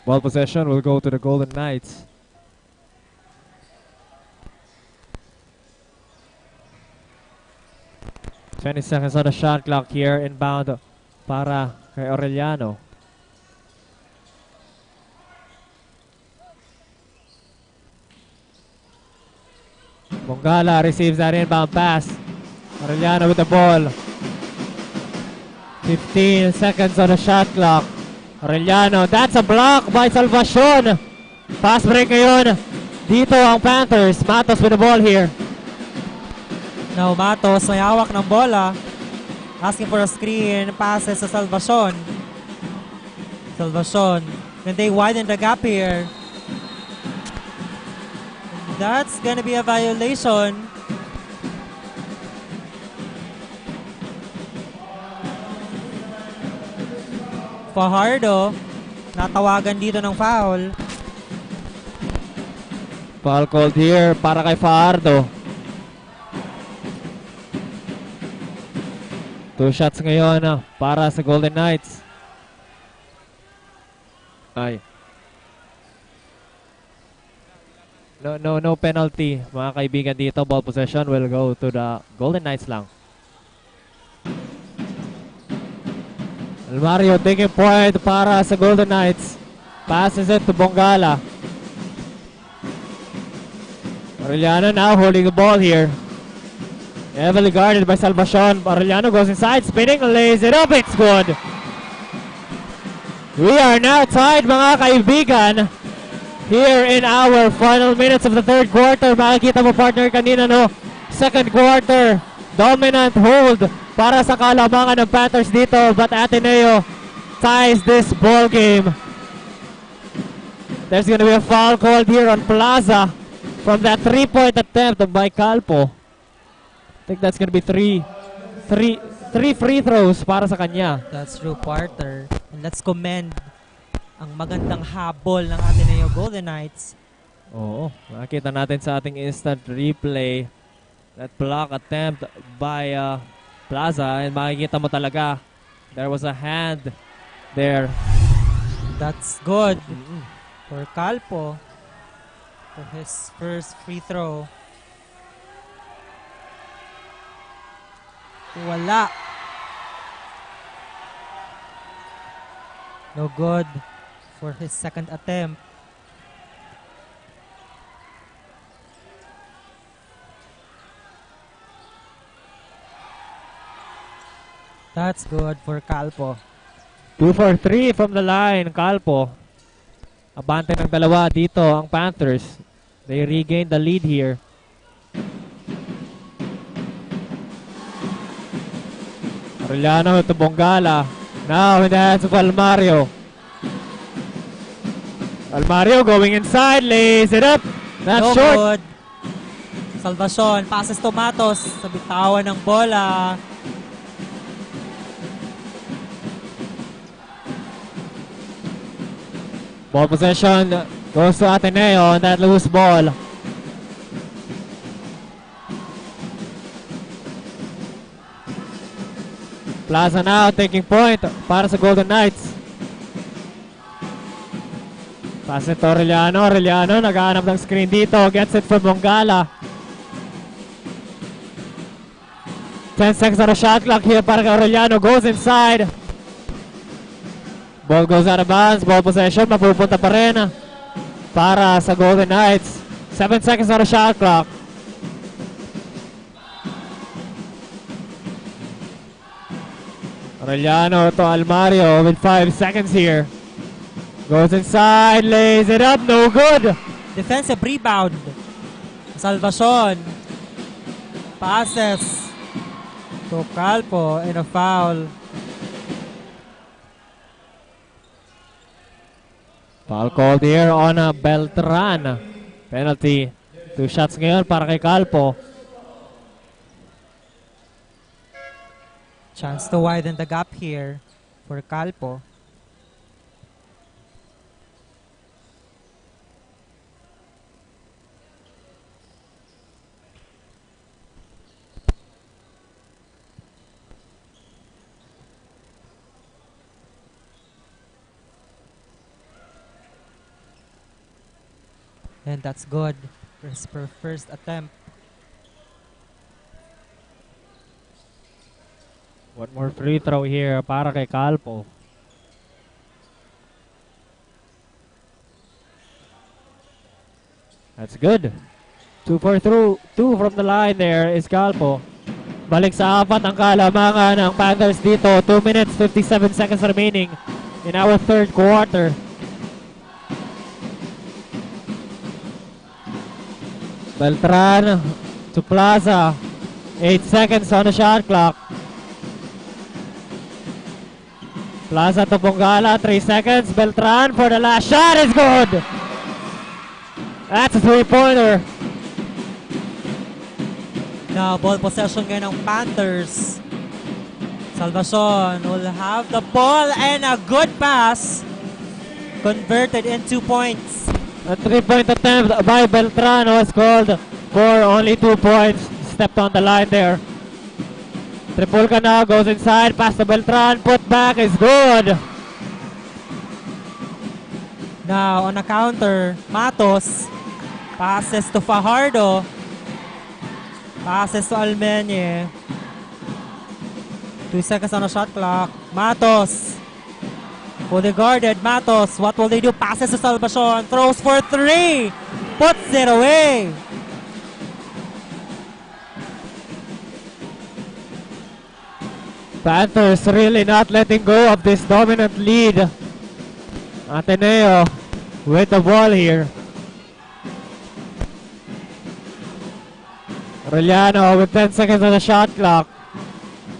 Ball possession will go to the Golden Knights. Twenty seconds on the shot clock here, inbound para kay Aureliano. Bongala receives that inbound pass. Aureliano with the ball. 15 seconds on the shot clock. Aureliano, that's a block by Salvacion. Fast break ngayon. Dito ang Panthers. Matos with the ball here. Now Matos may hawak ng bola. Asking for a screen. Passes sa Salvacion. Salvacion. Then they widen the gap here. That's gonna be a violation. Fajardo, natawagan dito ng foul. Foul called here para kay Fajardo. 2 shots ngayon para sa Golden Knights. Ay. No penalty, mga kaibigan dito. Ball possession will go to the Golden Knights lang. Almario taking point para sa Golden Knights. Passes it to Bongala. Aureliano now holding the ball here. Heavily guarded by Salvacion. Aureliano goes inside, spinning, lays it up. It's good. We are now tied, mga kaibigan. Here in our final minutes of the third quarter. Makikita mo, partner, kanina, no? Second quarter, dominant hold para sa kalamangan ng Panthers dito. But Ateneo ties this ball game. There's gonna be a foul called here on Plaza from that 3-point attempt by Calpo. I think that's gonna be three free throws para sa kanya. That's true, partner. And let's commend ang magandang habol ng Ateneo Golden Knights. Oo, makikita natin sa ating instant replay that block attempt by Plaza, and makikita mo talaga there was a hand there. That's good for Calpo for his first free throw. Wala. No good for his second attempt. That's good for Calpo. 2 for 3 from the line, Calpo. Abante ng dalawa dito ang Panthers. They regain the lead here. Arellano to Bongala. Now in the hands of Almario. Almario going inside, lays it up. That's No short. good. Salvacion, passes to Matos sa bitawan ng bola. Ball possession goes to Ateneo on that loose ball. Plaza now taking point para sa Golden Knights. Pass it to Arellano. Arellano naghahanap ng screen dito. Gets it from Bongala. 10 seconds on the shot clock here para kay Arellano. Goes inside. Ball goes out of bounds. Ball possession. Mapupunta pa rin para sa Golden Knights. 7 seconds on the shot clock. Arellano to Almario with 5 seconds here. Goes inside, lays it up, no good. Defensive rebound. Salvacion. Passes to Calpo and a foul. Foul called here on a Beltran. Penalty. 2 shots ngayon para kay Calpo. Chance to widen the gap here for Calpo. And that's good. First attempt. One more free throw here para kay Calpo. That's good. 2 for 2 from the line there is Calpo. Balik sa apat ang kalamangan ng Panthers dito. 2 minutes, 57 seconds remaining in our third quarter. Beltran to Plaza. 8 seconds on the shot clock. Plaza to Bongala. 3 seconds. Beltran for the last shot is good. That's a 3-pointer. Now, ball possession ngayon ng Panthers. Salvacion will have the ball and a good pass. Converted in 2 points. A 3-point attempt by Beltran was called for only 2 points. Stepped on the line there. Tripulca now goes inside. Pass to Beltran. Put back is good. Now, on a counter, Matos passes to Fajardo. Passes to Almenye. 2 seconds on the shot clock. Matos. Fully guarded. Matos. What will they do? Passes to Salvacion. Throws for 3. Puts it away. Panthers really not letting go of this dominant lead. Ateneo with the ball here. Arellano with 10 seconds on the shot clock.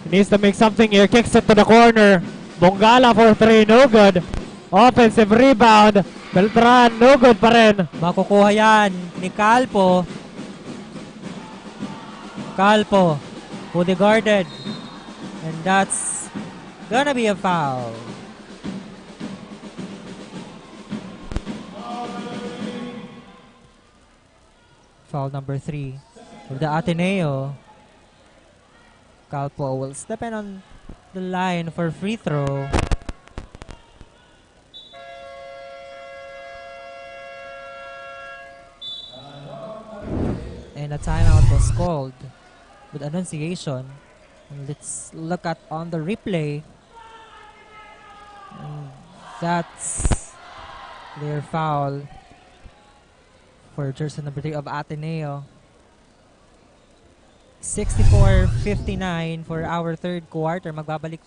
He needs to make something here. Kicks it to the corner. Bongala for 3, no good. Offensive rebound. Beltran, no good pa rin. Makukuha yan ni Calpo. Calpo, fully guarded. And that's gonna be a foul. Foul number 3 of the Ateneo. Calpo will step in on the line for free throw. And a timeout was called with Annunciation. And let's look at on the replay. And that's their foul for jersey number 3 of Ateneo. 64-59 for our third quarter. Magbabalik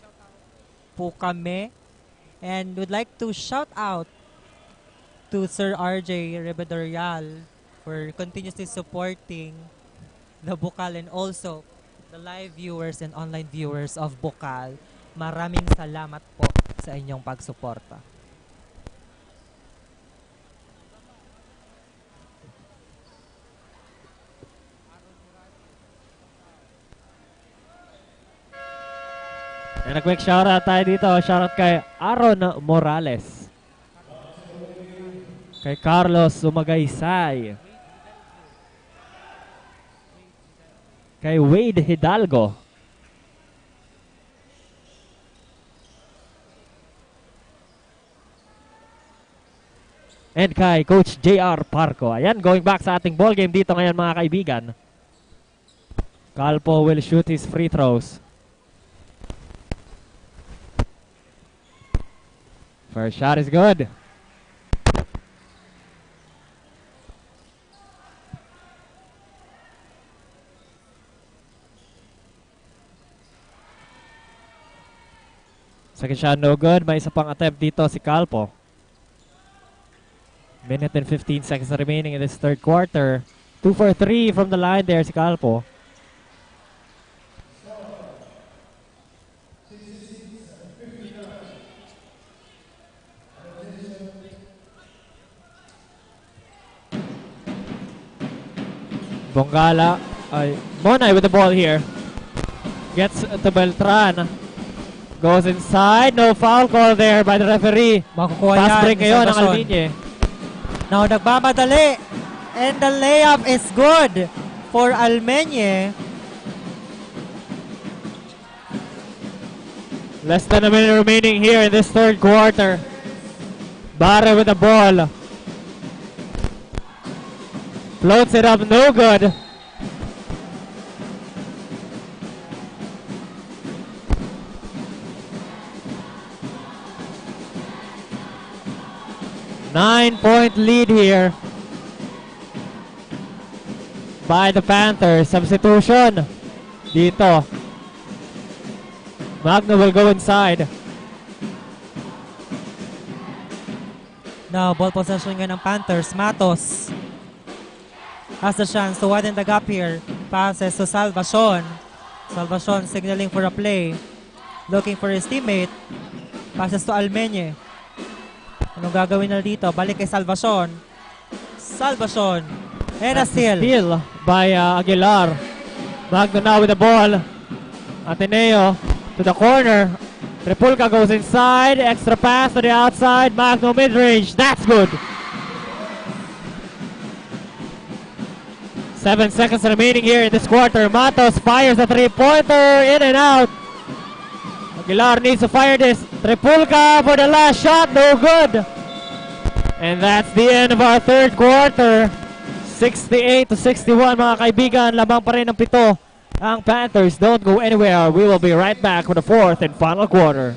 po kami. And would like to shout out to Sir RJ Rebedorial for continuously supporting the Bucal and also the live viewers and online viewers of Bucal. Maraming salamat po sa inyong pagsuporta. And a quick shoutout tayo dito. Shoutout kay Aaron Morales. Kay Carlos Sumagaysay. Kay Wade Hidalgo. And kay Coach JR Parco. Ayan, going back sa ating ball game dito ngayon mga kaibigan. Calpo will shoot his free throws. First shot is good. Second shot no good. May isa pang attempt dito si Calpo. Minute and 15 seconds remaining in this third quarter. 2 for 3 from the line there si Calpo. Bongala, Monay with the ball here. Gets to Beltran. Goes inside. No foul call there by the referee. Makukuha Pass yan, break ngayon ng Salvacion. Alminye. Now nagmamadali. And the layup is good for Almenye. Less than a minute remaining here in this third quarter. Barre with the ball. Floats it up, no good. Nine-point lead here by the Panthers. Substitution dito. Magno will go inside. Now ball possession nga ng Panthers. Matos has the chance to widen the gap here. Passes to Salvacion. Salvacion signaling for a play. Looking for his teammate. Passes to Almenye. Anong gagawin na dito? Balik kay Salvacion. Salvacion. And a steal. Steal by Aguilar. Magno now with the ball. Ateneo to the corner. Tripulca goes inside. Extra pass to the outside. Magno mid-range. That's good. 7 seconds remaining here in this quarter. Matos fires a three-pointer. In and out. Aguilar needs to fire this. Tripulca for the last shot. No good. And that's the end of our third quarter. 68-61 mga kaibigan. Lamang pa rin ng 7 ang Panthers. Don't go anywhere. We will be right back for the fourth and final quarter.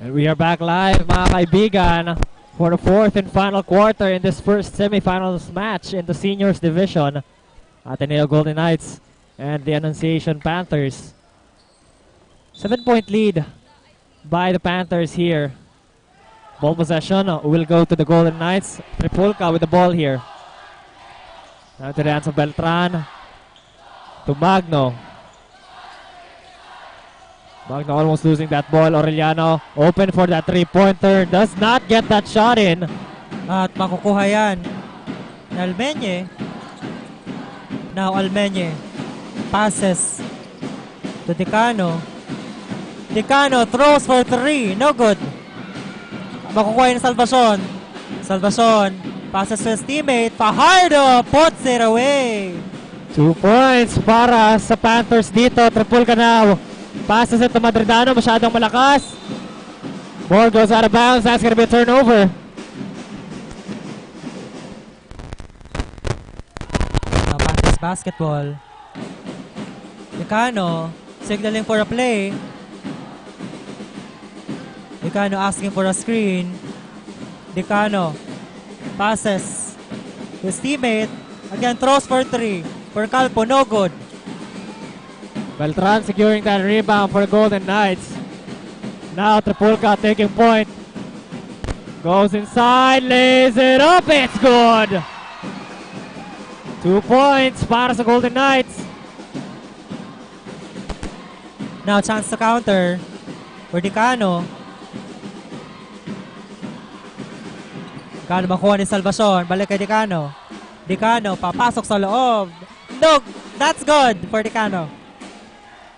And we are back live mga kaibigan. for the fourth and final quarter in this first semifinals match in the seniors division. ATENEO Golden Knights and the Annunciation Panthers. 7-point lead by the Panthers here. Ball possession will go to the Golden Knights. Tripulca with the ball here. Now to the hands of Beltran. To Magno. Magno almost losing that ball. Aureliano open for that three-pointer. Does not get that shot in. At makukuha yan. Almenye. Now Almenye. Passes to Decano. Decano throws for three. No good. Makukuha yung Salvacion. Salvacion passes to his teammate. Fajardo puts it away. 2 points para sa Panthers dito. Tripulca now. Passes it to Madridano. Masyadong malakas. Ball goes out of bounds. That's going to be a turnover. Panthers basketball. Decano signaling for a play. Decano asking for a screen. Decano passes. His teammate again throws for three. For Calpo, no good. Beltran securing that rebound for the Golden Knights. Now Tripulca taking point. Goes inside, lays it up, it's good. 2 points para sa Golden Knights. Now chance to counter for Decano. Decano makuha ni Salvacion. Balik kay Decano. Decano papasok sa loob. No, that's good for Decano.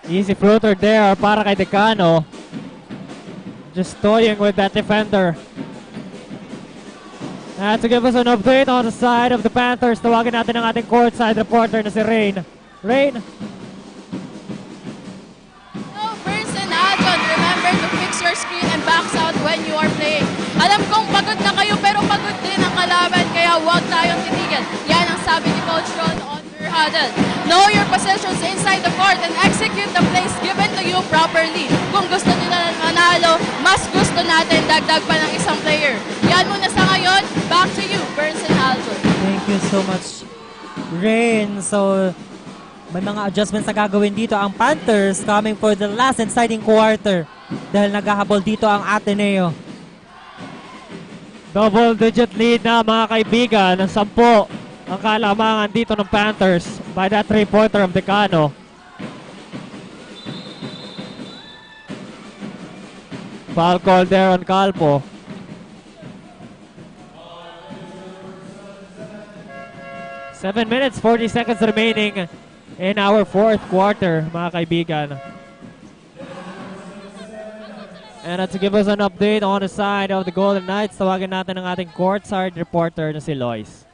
Easy floater there para kay Decano. Just toying with that defender. And to give us an update on the side of the Panthers, tawagin natin ang ating courtside reporter na si Rain. Rain? Burns and Adnu, remember to fix your screen and backs out when you are playing. Alam kong pagod na kayo pero pagod din ang kalaban kaya huwag tayong titigil. Yan ang sabi ni Coach Ron on your huddle. Know your positions inside the court and execute the plays given to you properly. Kung gusto nila manalo, mas gusto natin dagdag pa ng isang player. Yan muna sa ngayon. Back to you, Burns and Adnu. Thank you so much, Rain. So, may mga adjustments na gagawin dito ang Panthers coming for the last exciting quarter dahil naghahabol dito ang ATENEO. Double-digit lead na mga kaibigan. 10 ang kalamangan dito ng Panthers by that three-pointer of Decano. Foul call there on Calpo. 7 minutes, 40 seconds remaining in our fourth quarter, mga kaibigan. And to give us an update on the side of the Golden Knights, tawagin natin ang ating courtside reporter na si Lois.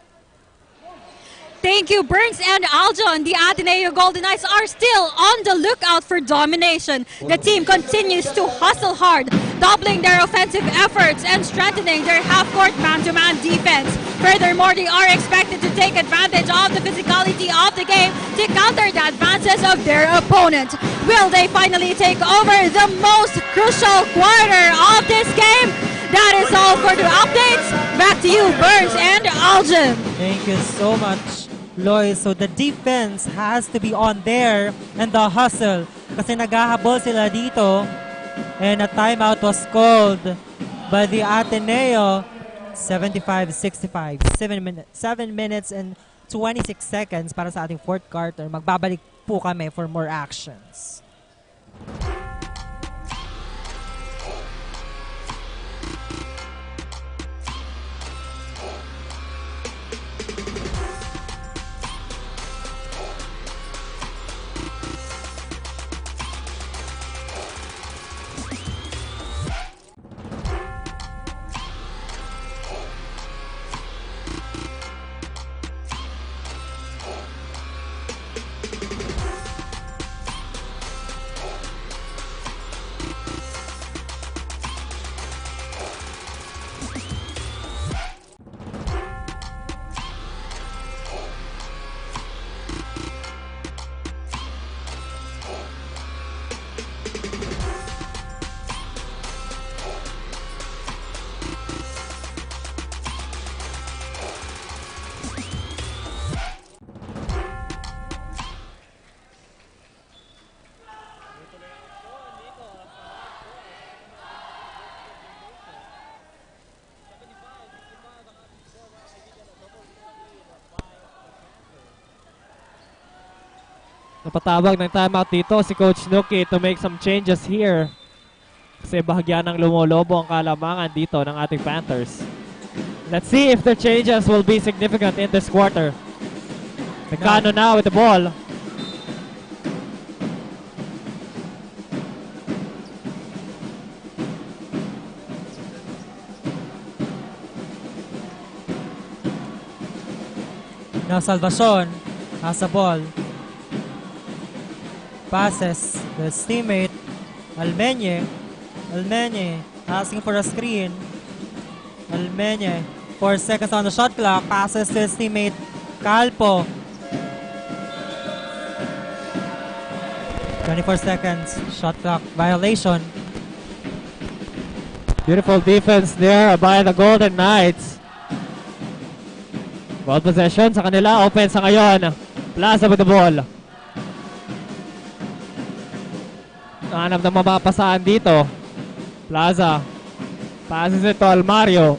Thank you, Burns and Aljon. The ATENEO Golden Knights are still on the lookout for domination. The team continues to hustle hard, doubling their offensive efforts and strengthening their half-court man-to-man defense. Furthermore, they are expected to take advantage of the physicality of the game to counter the advances of their opponent. Will they finally take over the most crucial quarter of this game? That is all for the updates. Back to you, Burns and Aljon. Thank you so much, Lois. So the defense has to be on there and the hustle kasi naghahabol sila dito and a timeout was called by the ATENEO. 75-65. 7 minutes and 26 seconds para sa ating fourth quarter. Magbabalik po kami for more actions. Napatawag ng timeout dito si Coach Nuki to make some changes here. Kasi bahagyan ng lumolobo ang kalamangan dito ng ating Panthers. Let's see if the changes will be significant in this quarter. Nakano now with the ball. Now Salvacion has the ball. Passes to his teammate, Almeñe. Almeñe asking for a screen. Almeñe, 4 seconds on the shot clock. Passes to his teammate, Calpo. 24 seconds, shot clock violation. Beautiful defense there by the Golden Knights. Ball possession sa kanila. Offense sa ngayon. Plaza with the ball. Hanap na mapapasaan dito. Plaza. Passes it to Almario.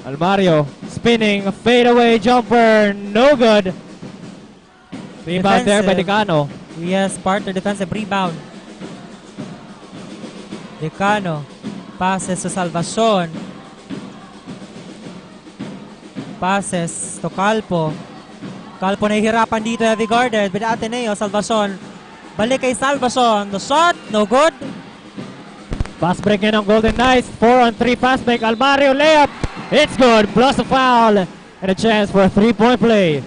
Almario spinning. Fadeaway jumper. No good. Rebound there by Decano. Yes, partner defensive rebound. Decano. Passes to Salvacion. Passes to Calpo. Calpo nahihirapan dito, heavy guarded with Ateneo. Salvacion. Balik kay Salvacion. The shot, no good. Fast break in ng Golden Knights. 4-on-3 fast break. Almario layup. It's good. Plus a foul. And a chance for a 3-point play.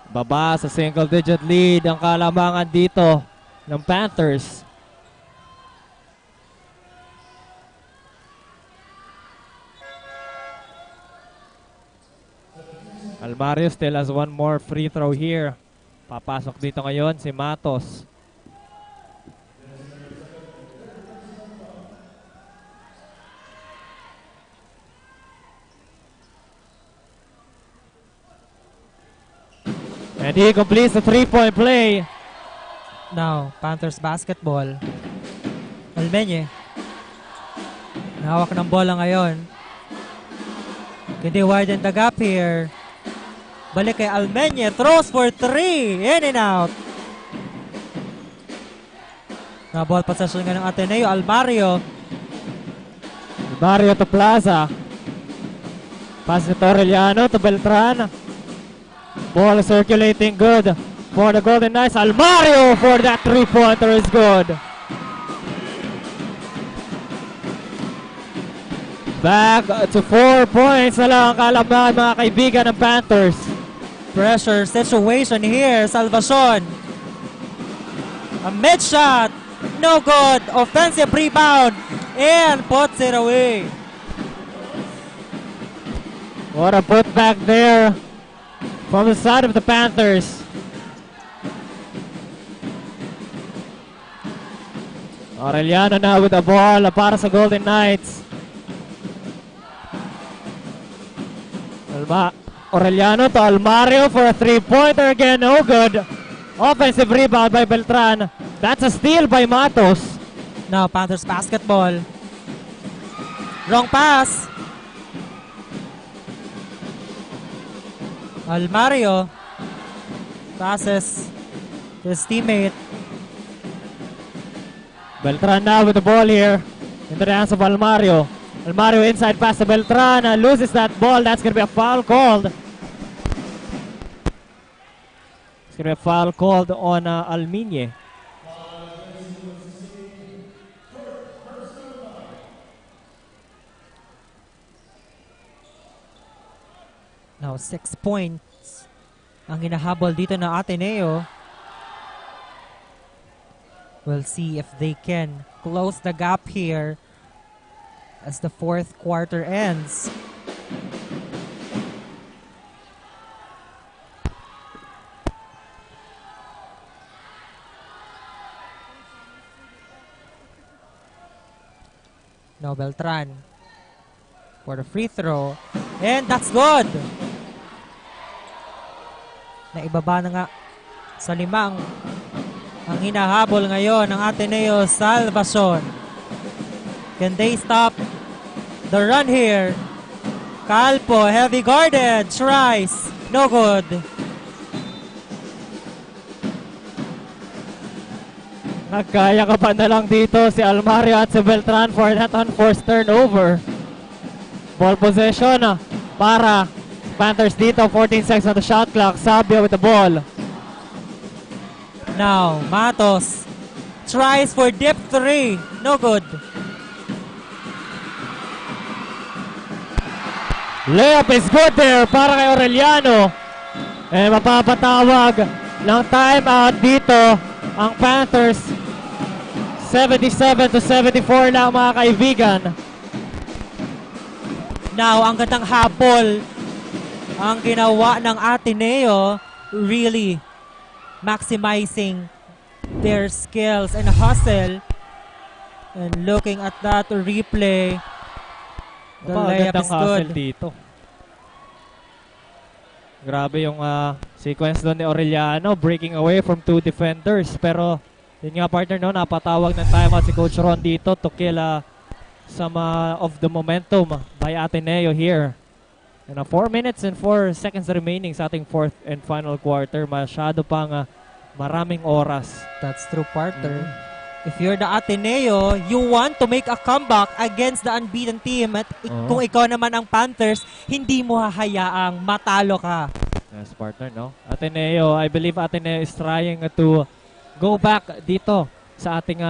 Baba sa single-digit lead ang kalamangan dito ng Panthers. Almario still has one more free throw here. Papasok dito ngayon si Matos. And he completes the 3-point play. Now, Panthers basketball. Almeñe. Nahawak ng bola ngayon. Can they widen the gap here? Balik kay Almeñe. Throws for 3. In and out. Na ball possession nga ng Ateneo. Almario. Almario to Plaza. Pass to Aureliano to Beltran. Ball circulating good for the Golden Knights. Almario for that 3-pointer is good. Back to 4 points na lang ang kalaban mga kaibigan ng Panthers. Pressure situation here. Salvacion. A mid shot. No good. Offensive rebound. And puts it away. What a putback there from the side of the Panthers. Aureliano now with the ball para sa Golden Knights. Aureliano to Almario for a 3-pointer again. No good. Offensive rebound by Beltran. That's a steal by Matos. Now Panthers basketball. Wrong pass. Almario passes to his teammate. Beltran now with the ball here in the hands of Almario. Almario inside pass to Beltran. Loses that ball. That's going to be a foul called. It's going to be a foul called on Almeñe. Now 6 points ang hinahabol dito ng Ateneo. We'll see if they can close the gap here as the fourth quarter ends. Now Beltran for the free throw. And that's good! Naibaba na nga sa limang ang hinahabol ngayon ng Ateneo Salvacion. Can they stop the run here? Calpo, heavy guarded, tries, no good. Nagkaya ka pa na lang dito si Almario at si Beltran for that unforced turnover. Ball possession para Panthers dito, 14 seconds on the shot clock. Sabio with the ball. Now, Matos tries for deep 3, no good. Layup is good there para kay Aureliano. And mapapatawag ng timeout dito ang Panthers. 77-74 lang mga kaibigan. Now, ang gandang habol ang ginawa ng Ateneo, really maximizing their skills and hustle. And looking at that replay, the layup is good. Dito. Grabe yung sequence doon ni Aureliano, breaking away from 2 defenders. Pero yun nga partner, no, napatawag ng timeout si Coach Ron dito to kill some of the momentum by Ateneo here. And 4 minutes and 4 seconds remaining sa ating 4th and final quarter. Masyado pang maraming oras. That's true, partner. If you're the Ateneo, you want to make a comeback against the unbeaten team. At kung ikaw naman ang Panthers, hindi mo hahayaang matalo ka. Yes, partner, no? Ateneo, I believe Ateneo is trying to go back dito sa ating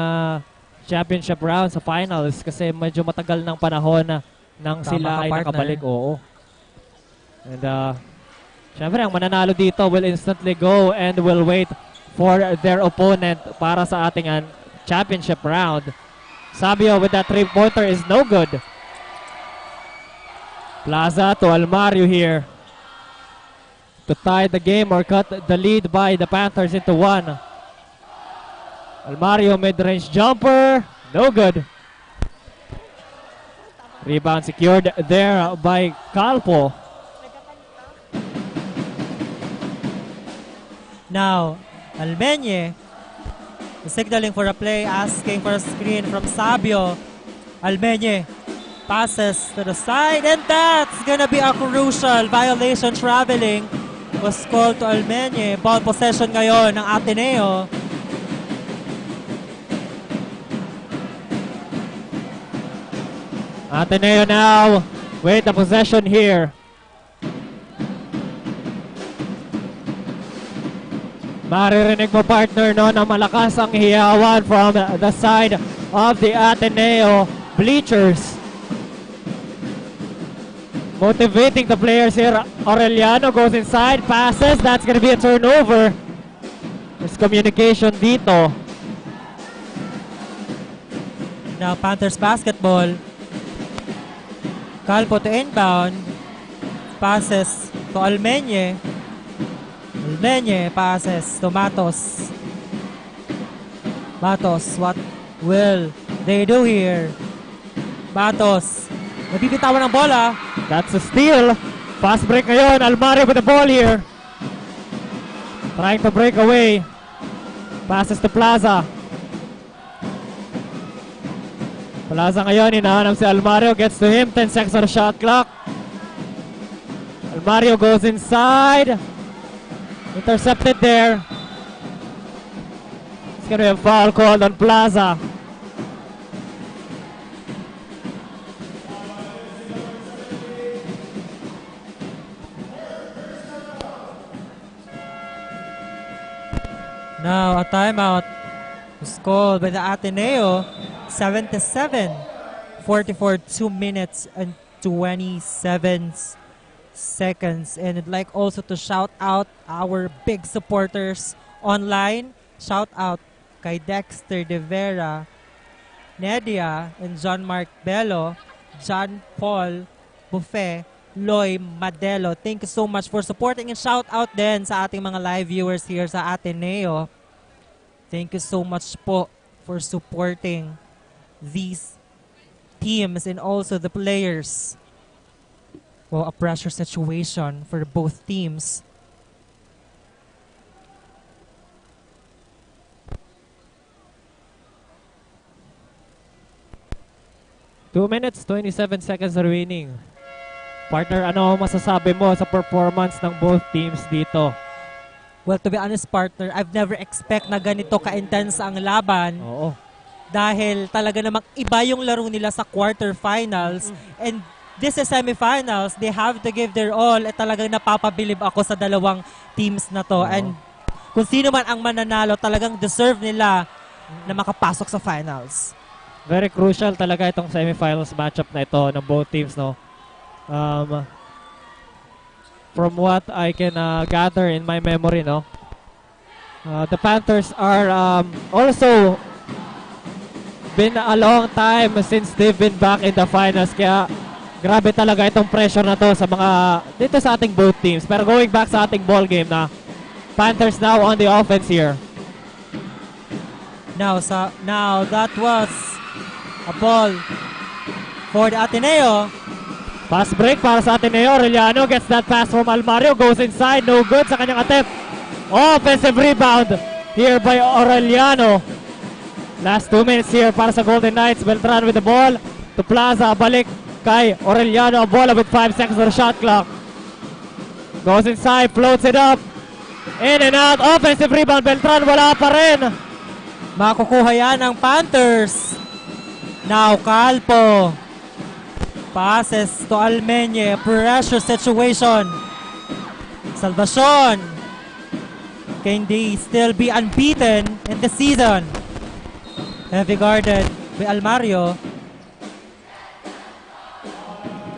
championship round sa finals kasi medyo matagal ng panahon na nang sila ay nakabalik. Oo. And syempre, ang mananalo dito will instantly go and will wait for their opponent para sa ating championship round. Sabio with that 3-pointer is no good. Plaza to Almario here to tie the game or cut the lead by the Panthers into 1. Almario mid-range jumper, no good. Rebound secured there by Calpo. Now, Almenye signaling for a play, asking for a screen from Sabio. Almenye passes to the side, and that's gonna be a crucial violation. Traveling was called to Almenye. Ball possession ngayon ng Ateneo. Ateneo now with the possession here. Maririnig mo partner no na malakas ang hiyawan from the side of the Ateneo bleachers. Motivating the players here. Aureliano goes inside, passes. That's gonna be a turnover. There's communication dito. Now Panthers basketball. Calpo to inbound. Passes to Almenye. Almenye passes to Matos. Matos, what will they do here? Matos, nabibitawan ng bola. That's a steal. Fast break ngayon. Almario with the ball here. Trying to break away. Passes to Plaza. Plaza ngayon, hinahanap si Almario. Gets to him. 10 seconds on the shot clock. Almario goes inside. Intercepted there. It's going to be a foul called on Plaza. Now a timeout was called by the Ateneo. 77-44, 2 minutes and 27 seconds. And I'd like also to shout out our big supporters online. Shout out kay Dexter De Vera, Nedia, and John Mark Bello, John Paul Buffet, Loy Madelo. Thank you so much for supporting, and shout out din sa ating mga live viewers here sa Ateneo. Thank you so much po for supporting these teams and also the players. Well, a pressure situation for both teams. 2 minutes, 27 seconds remaining. Partner, ano masasabi mo sa performance ng both teams dito? Well, to be honest, partner, I've never expect na ganito ka-intense ang laban. Oo. Dahil talaga namang iba yung laro nila sa quarterfinals. And this is semifinals. They have to give their all. At talagang napapabilib ako sa dalawang teams na to. And kung sino man ang mananalo, talagang deserve nila na makapasok sa finals. Very crucial talaga itong semifinals matchup na ito ng both teams, no? From what I can gather in my memory, no? The Panthers are also been a long time since they've been back in the finals. Kaya grabe talaga itong pressure na to sa mga dito sa ating both teams. Pero going back sa ating ball game na Panthers now on the offense here. Now that was a ball for the Ateneo. Pass break para sa Ateneo. Aureliano gets that pass from Almario. Goes inside. No good sa kanyang attempt. Offensive rebound here by Aureliano. Last 2 minutes here para sa Golden Knights. Beltran with the ball to Plaza. Balik kay Aureliano. Ang bola with 5 seconds on the shot clock. Goes inside. Floats it up. In and out. Offensive rebound. Beltran wala pa rin. Makukuha yan ng Panthers. Now, Calpo. Passes to Almeñe. Pressure situation. Salvacion. Can they still be unbeaten in the season? Heavy guarded by Almario.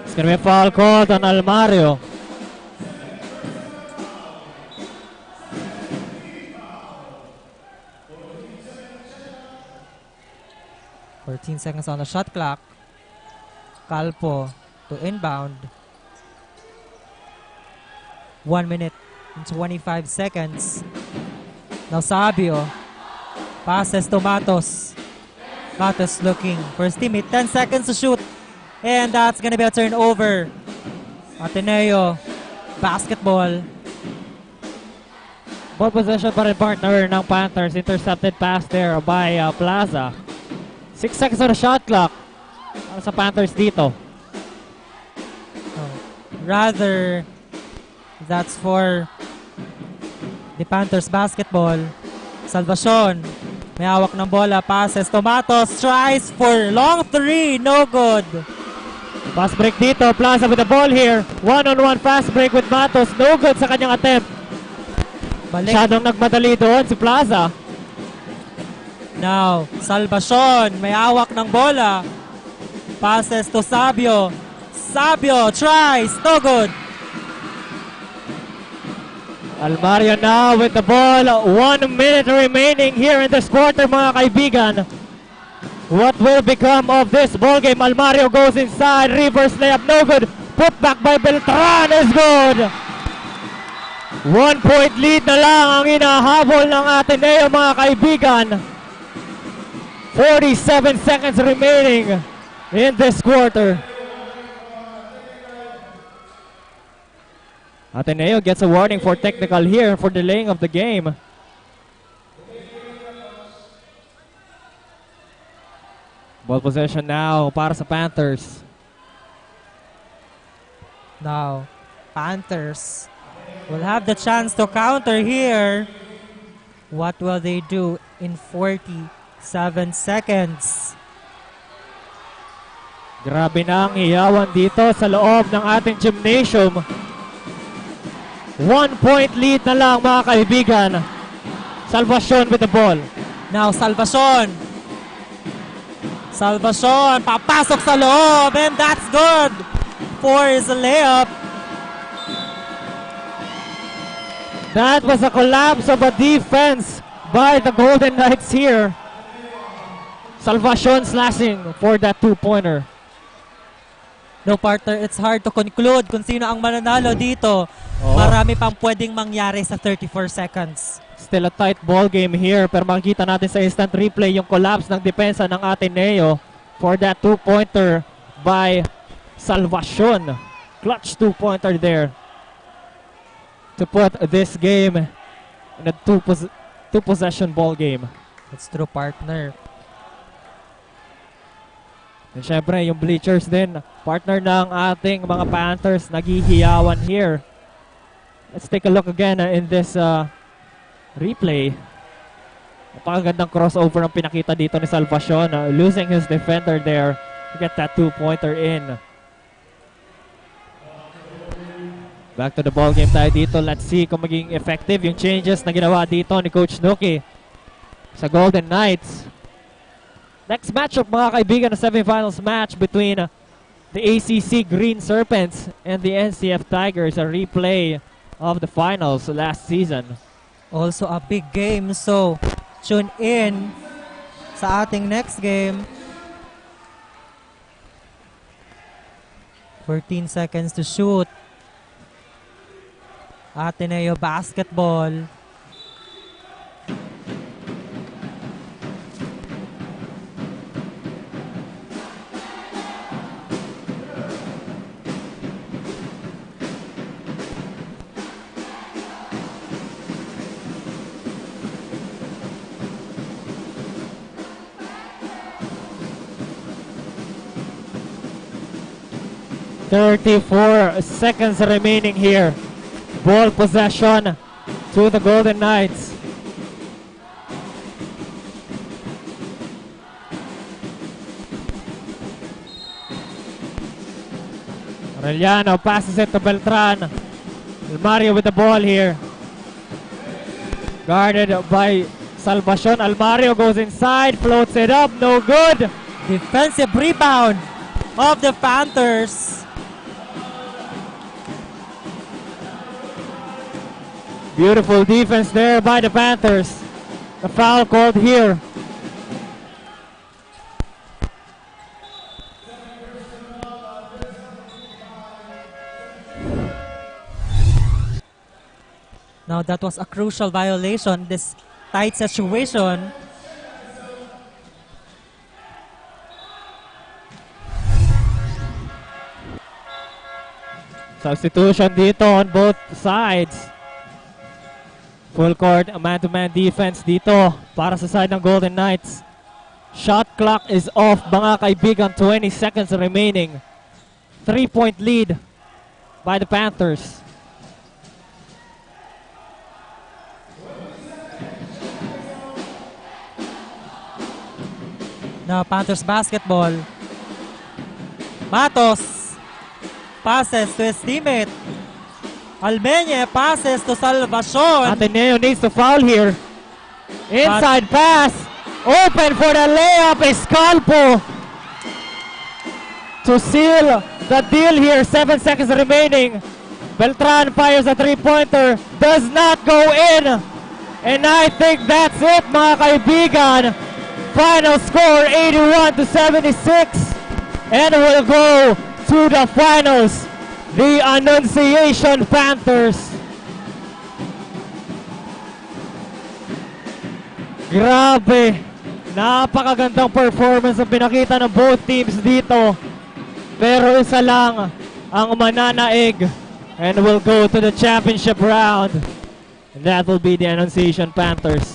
It's gonna be a foul called on Almario. $14 seconds on the shot clock. Calpo to inbound. 1 minute and 25 seconds. Now Sabio passes to Matos. Matos looking for his teammate. 10 seconds to shoot. And that's gonna be a turnover. Ateneo basketball. Ball possession pa rin partner ng Panthers. Intercepted pass there by Plaza. 6 seconds on the shot clock. Para sa Panthers dito. Rather, that's for the Panthers basketball. Salvacion. May hawak ng bola. Passes. Tomatos tries for long three. No good. Fast break dito. Plaza with the ball here. One-on-one fast break with Matos. No good sa kanyang attempt. Masyadong nagmadali doon si Plaza. Now, Salvacion. May hawak ng bola. Passes to Sabio. Sabio tries. No good. Almario now with the ball. 1 minute remaining here in this quarter, mga kaibigan. What will become of this ball game? Almario goes inside. Reverse layup. No good. Put back by Beltran is good. 1 point lead na lang ang inahabol ng Ateneo, mga kaibigan. 47 seconds remaining in this quarter. Ateneo gets a warning for technical here for delaying of the game. Ball possession now para sa Panthers. Now, Panthers will have the chance to counter here. What will they do in 47 seconds? Grabe na ang iyawan dito sa loob ng ating gymnasium. 1 point lead na lang, mga kaibigan. Salvacion with the ball. Now, Salvacion. Salvacion, papasok sa loob, and that's good for his layup. That was a collapse of a defense by the Golden Knights here. Salvacion slashing for that two-pointer. No, partner, it's hard to conclude kung sino ang mananalo dito. Marami pang pwedeng mangyari sa 34 seconds. Still a tight ball game here, pero makikita natin sa instant replay yung collapse ng depensa ng Ateneo for that two-pointer by Salvacion. Clutch two-pointer there to put this game in a two-possession ball game. That's true, partner. And syempre, yung bleachers din, partner ng ating mga Panthers, naghihiyawan here. Let's take a look again in this replay. Napakagandang crossover ang pinakita dito ni Salvacion, losing his defender there to get that 2-pointer in. Back to the ball game tayo dito. Let's see kung maging effective yung changes na ginawa dito ni Coach Nuki sa Golden Knights. Next matchup mga kaibigan, na semifinals match between the ACC Green Serpents and the NCF Tigers, a replay of the finals last season. Also a big game, so tune in sa ating next game. 14 seconds to shoot. Ateneo basketball. 34 seconds remaining here. Ball possession to the Golden Knights. Aureliano passes it to Beltran. Almario with the ball here. Guarded by Salvacion. Almario goes inside, floats it up, no good. Defensive rebound of the Panthers. Beautiful defense there by the Panthers. The foul called here. Now that was a crucial violation, this tight situation. Substitution dito on both sides. Full court, a man-to-man defense dito para sa side ng Golden Knights. Shot clock is off mga kaibigan, 20 seconds remaining. 3-point lead by the Panthers. Now Panthers basketball. Matos passes to his teammate. Almeñe passes to Salvacion. Ateneo needs to foul here. Inside pass. Open for the layup is Calpo. To seal the deal here. 7 seconds remaining. Beltran fires a three-pointer. Does not go in. And I think that's it mga kaibigan. Final score 81-76. And we'll go to the finals. The Annunciation Panthers. Grabe. Napakagandang performance ang pinakita ng both teams dito. Pero isa lang ang mananaig. And we'll go to the championship round. And that will be the Annunciation Panthers.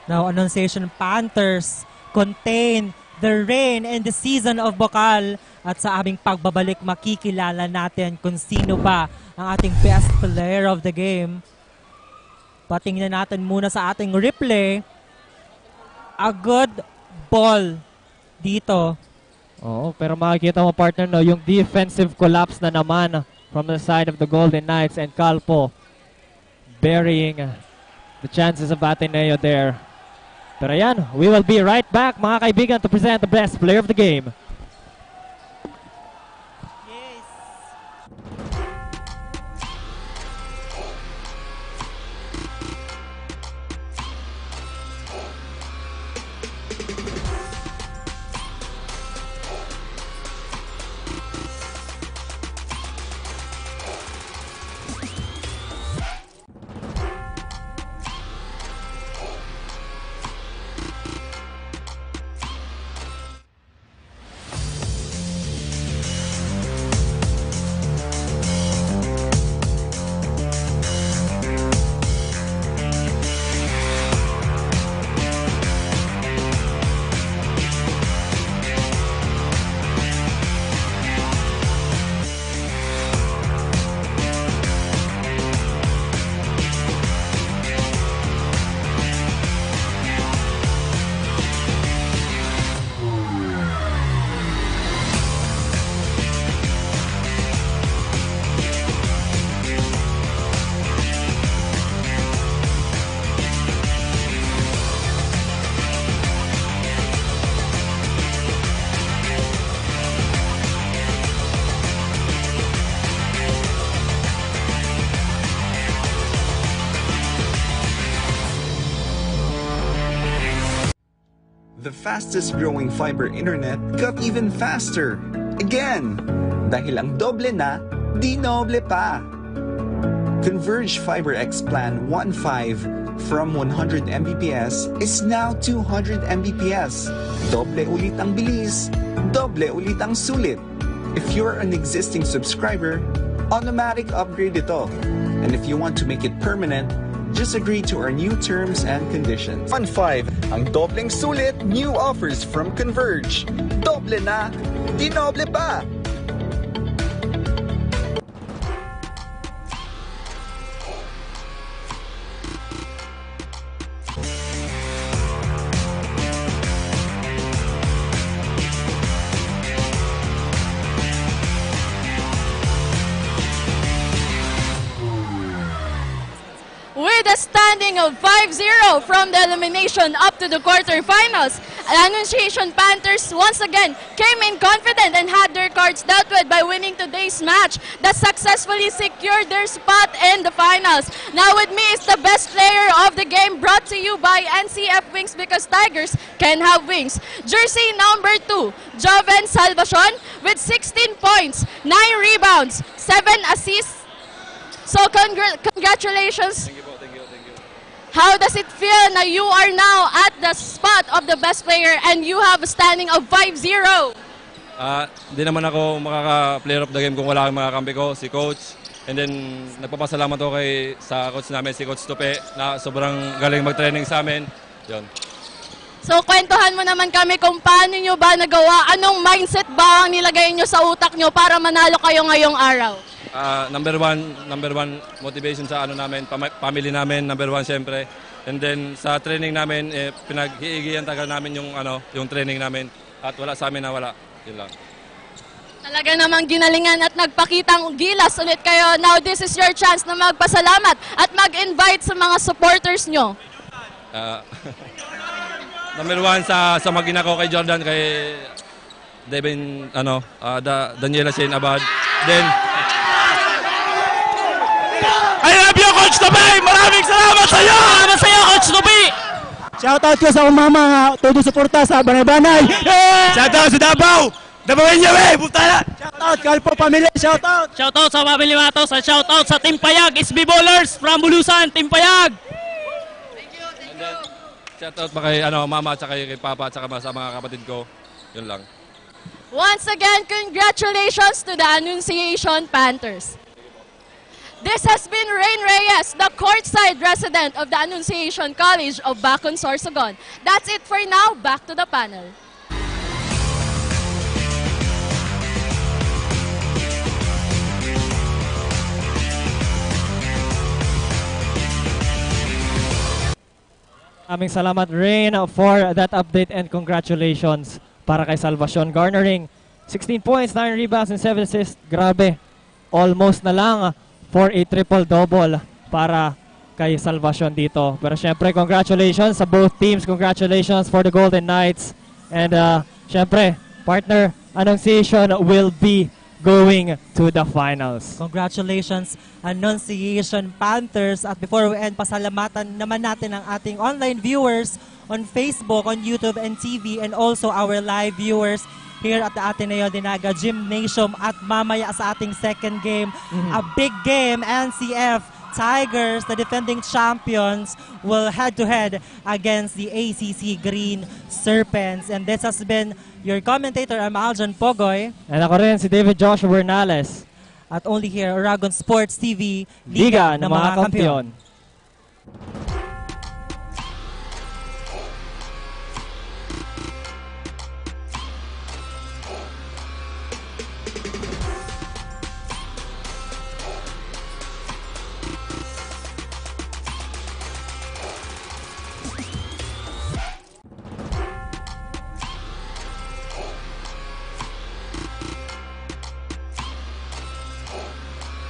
Now Annunciation Panthers contain the reign and the season of Bucal. At sa aming pagbabalik, makikilala natin kung sino ba ang ating best player of the game. Patingnan natin muna sa ating replay. A good ball dito. Oo, pero makikita mo partner, no, yung defensive collapse na naman from the side of the Golden Knights and Calpo burying the chances of Ateneo there. Pero yan, we will be right back mga kaibigan to present the best player of the game. The fastest growing fiber internet got even faster. Again, dahil ang doble na, di noble pa. Converge FiberX Plan 1.5 from 100 Mbps is now 200 Mbps. Doble ulit ang bilis, doble ulit ang sulit. If you're an existing subscriber, automatic upgrade ito. And if you want to make it permanent, just agree to our new terms and conditions. 1.5, ang dobleng sulit, new offers from Converge. Doble na, di noble pa. With a standing of 5-0 from the elimination up to the quarterfinals, Annunciation Panthers once again came in confident and had their cards dealt with by winning today's match that successfully secured their spot in the finals. Now with me is the best player of the game, brought to you by NCF Wings, because Tigers can have wings. Jersey number 2, Joven Salvacion with 16 points, 9 rebounds, 7 assists. So congratulations. Thank you. How does it feel na you are now at the spot of the best player and you have a standing of 5-0? Hindi naman ako makaka-player of the game kung wala akong mga kampi ko, si coach. And then, nagpapasalamat ako sa coach namin, si Coach Tupe, na sobrang galing mag-training sa amin. Yun. So, kwentuhan mo naman kami kung paano nyo ba nagawa, anong mindset ba ang nilagay nyo sa utak nyo para manalo kayo ngayong araw? Number one motivation sa namin, family namin, number one siyempre. And then sa training namin, pinag-iigihan tagal namin yung training namin. At wala sa amin na wala. Yun lang. Talaga namang ginalingan at nagpakitang gilas ulit kayo. Now this is your chance na magpasalamat at mag-invite sa mga supporters nyo. Number one sa magina ko kay Jordan, kay Devin, Daniela Shane Abad. Then, I love you, Coach Tupi! Maraming salamat sa iyo! Salamat sa iyo, Coach Tupi! Shoutout ko sa umama nga, todo suporta sa Banay-Banay! Yeah! Shoutout sa Davao! Davawin niyo, Puta na! Shoutout, Kalpo Pamilya, shoutout! Shoutout sa Pamilya Matos, at shoutout sa Team Payag, SB Bowlers from Bulusan, Team Payag! Thank you. Shoutout pa kay mama at kay papa at sa mga kapatid ko. Yun lang. Once again, congratulations to the Annunciation Panthers. This has been Rain Reyes, the courtside resident of the Annunciation College of Bacon, Sorsogon. That's it for now. Back to the panel. Aming salamat, Rain, for that update and congratulations para kay Salvacion, garnering 16 points, 9 rebounds, and 7 assists. Grabe, almost na lang for a triple-double para kay Salvacion dito. Pero syempre, congratulations sa both teams. Congratulations for the Golden Knights. And syempre, partner, Annunciation will be going to the finals. Congratulations, Annunciation Panthers. At before we end, pasalamatan naman natin ang ating online viewers on Facebook, on YouTube and TV, and also our live viewers here at the ATENEO de Naga Gymnasium. At mamaya sa ating second game, a big game, NCF Tigers, the defending champions, will head-to-head against the ACC Green Serpents. And this has been your commentator, I'm Aljon Pogoy. And ako rin, si David Joshua Bernales. At only here, Oragon Sports TV, Liga ng mga Kampiyon.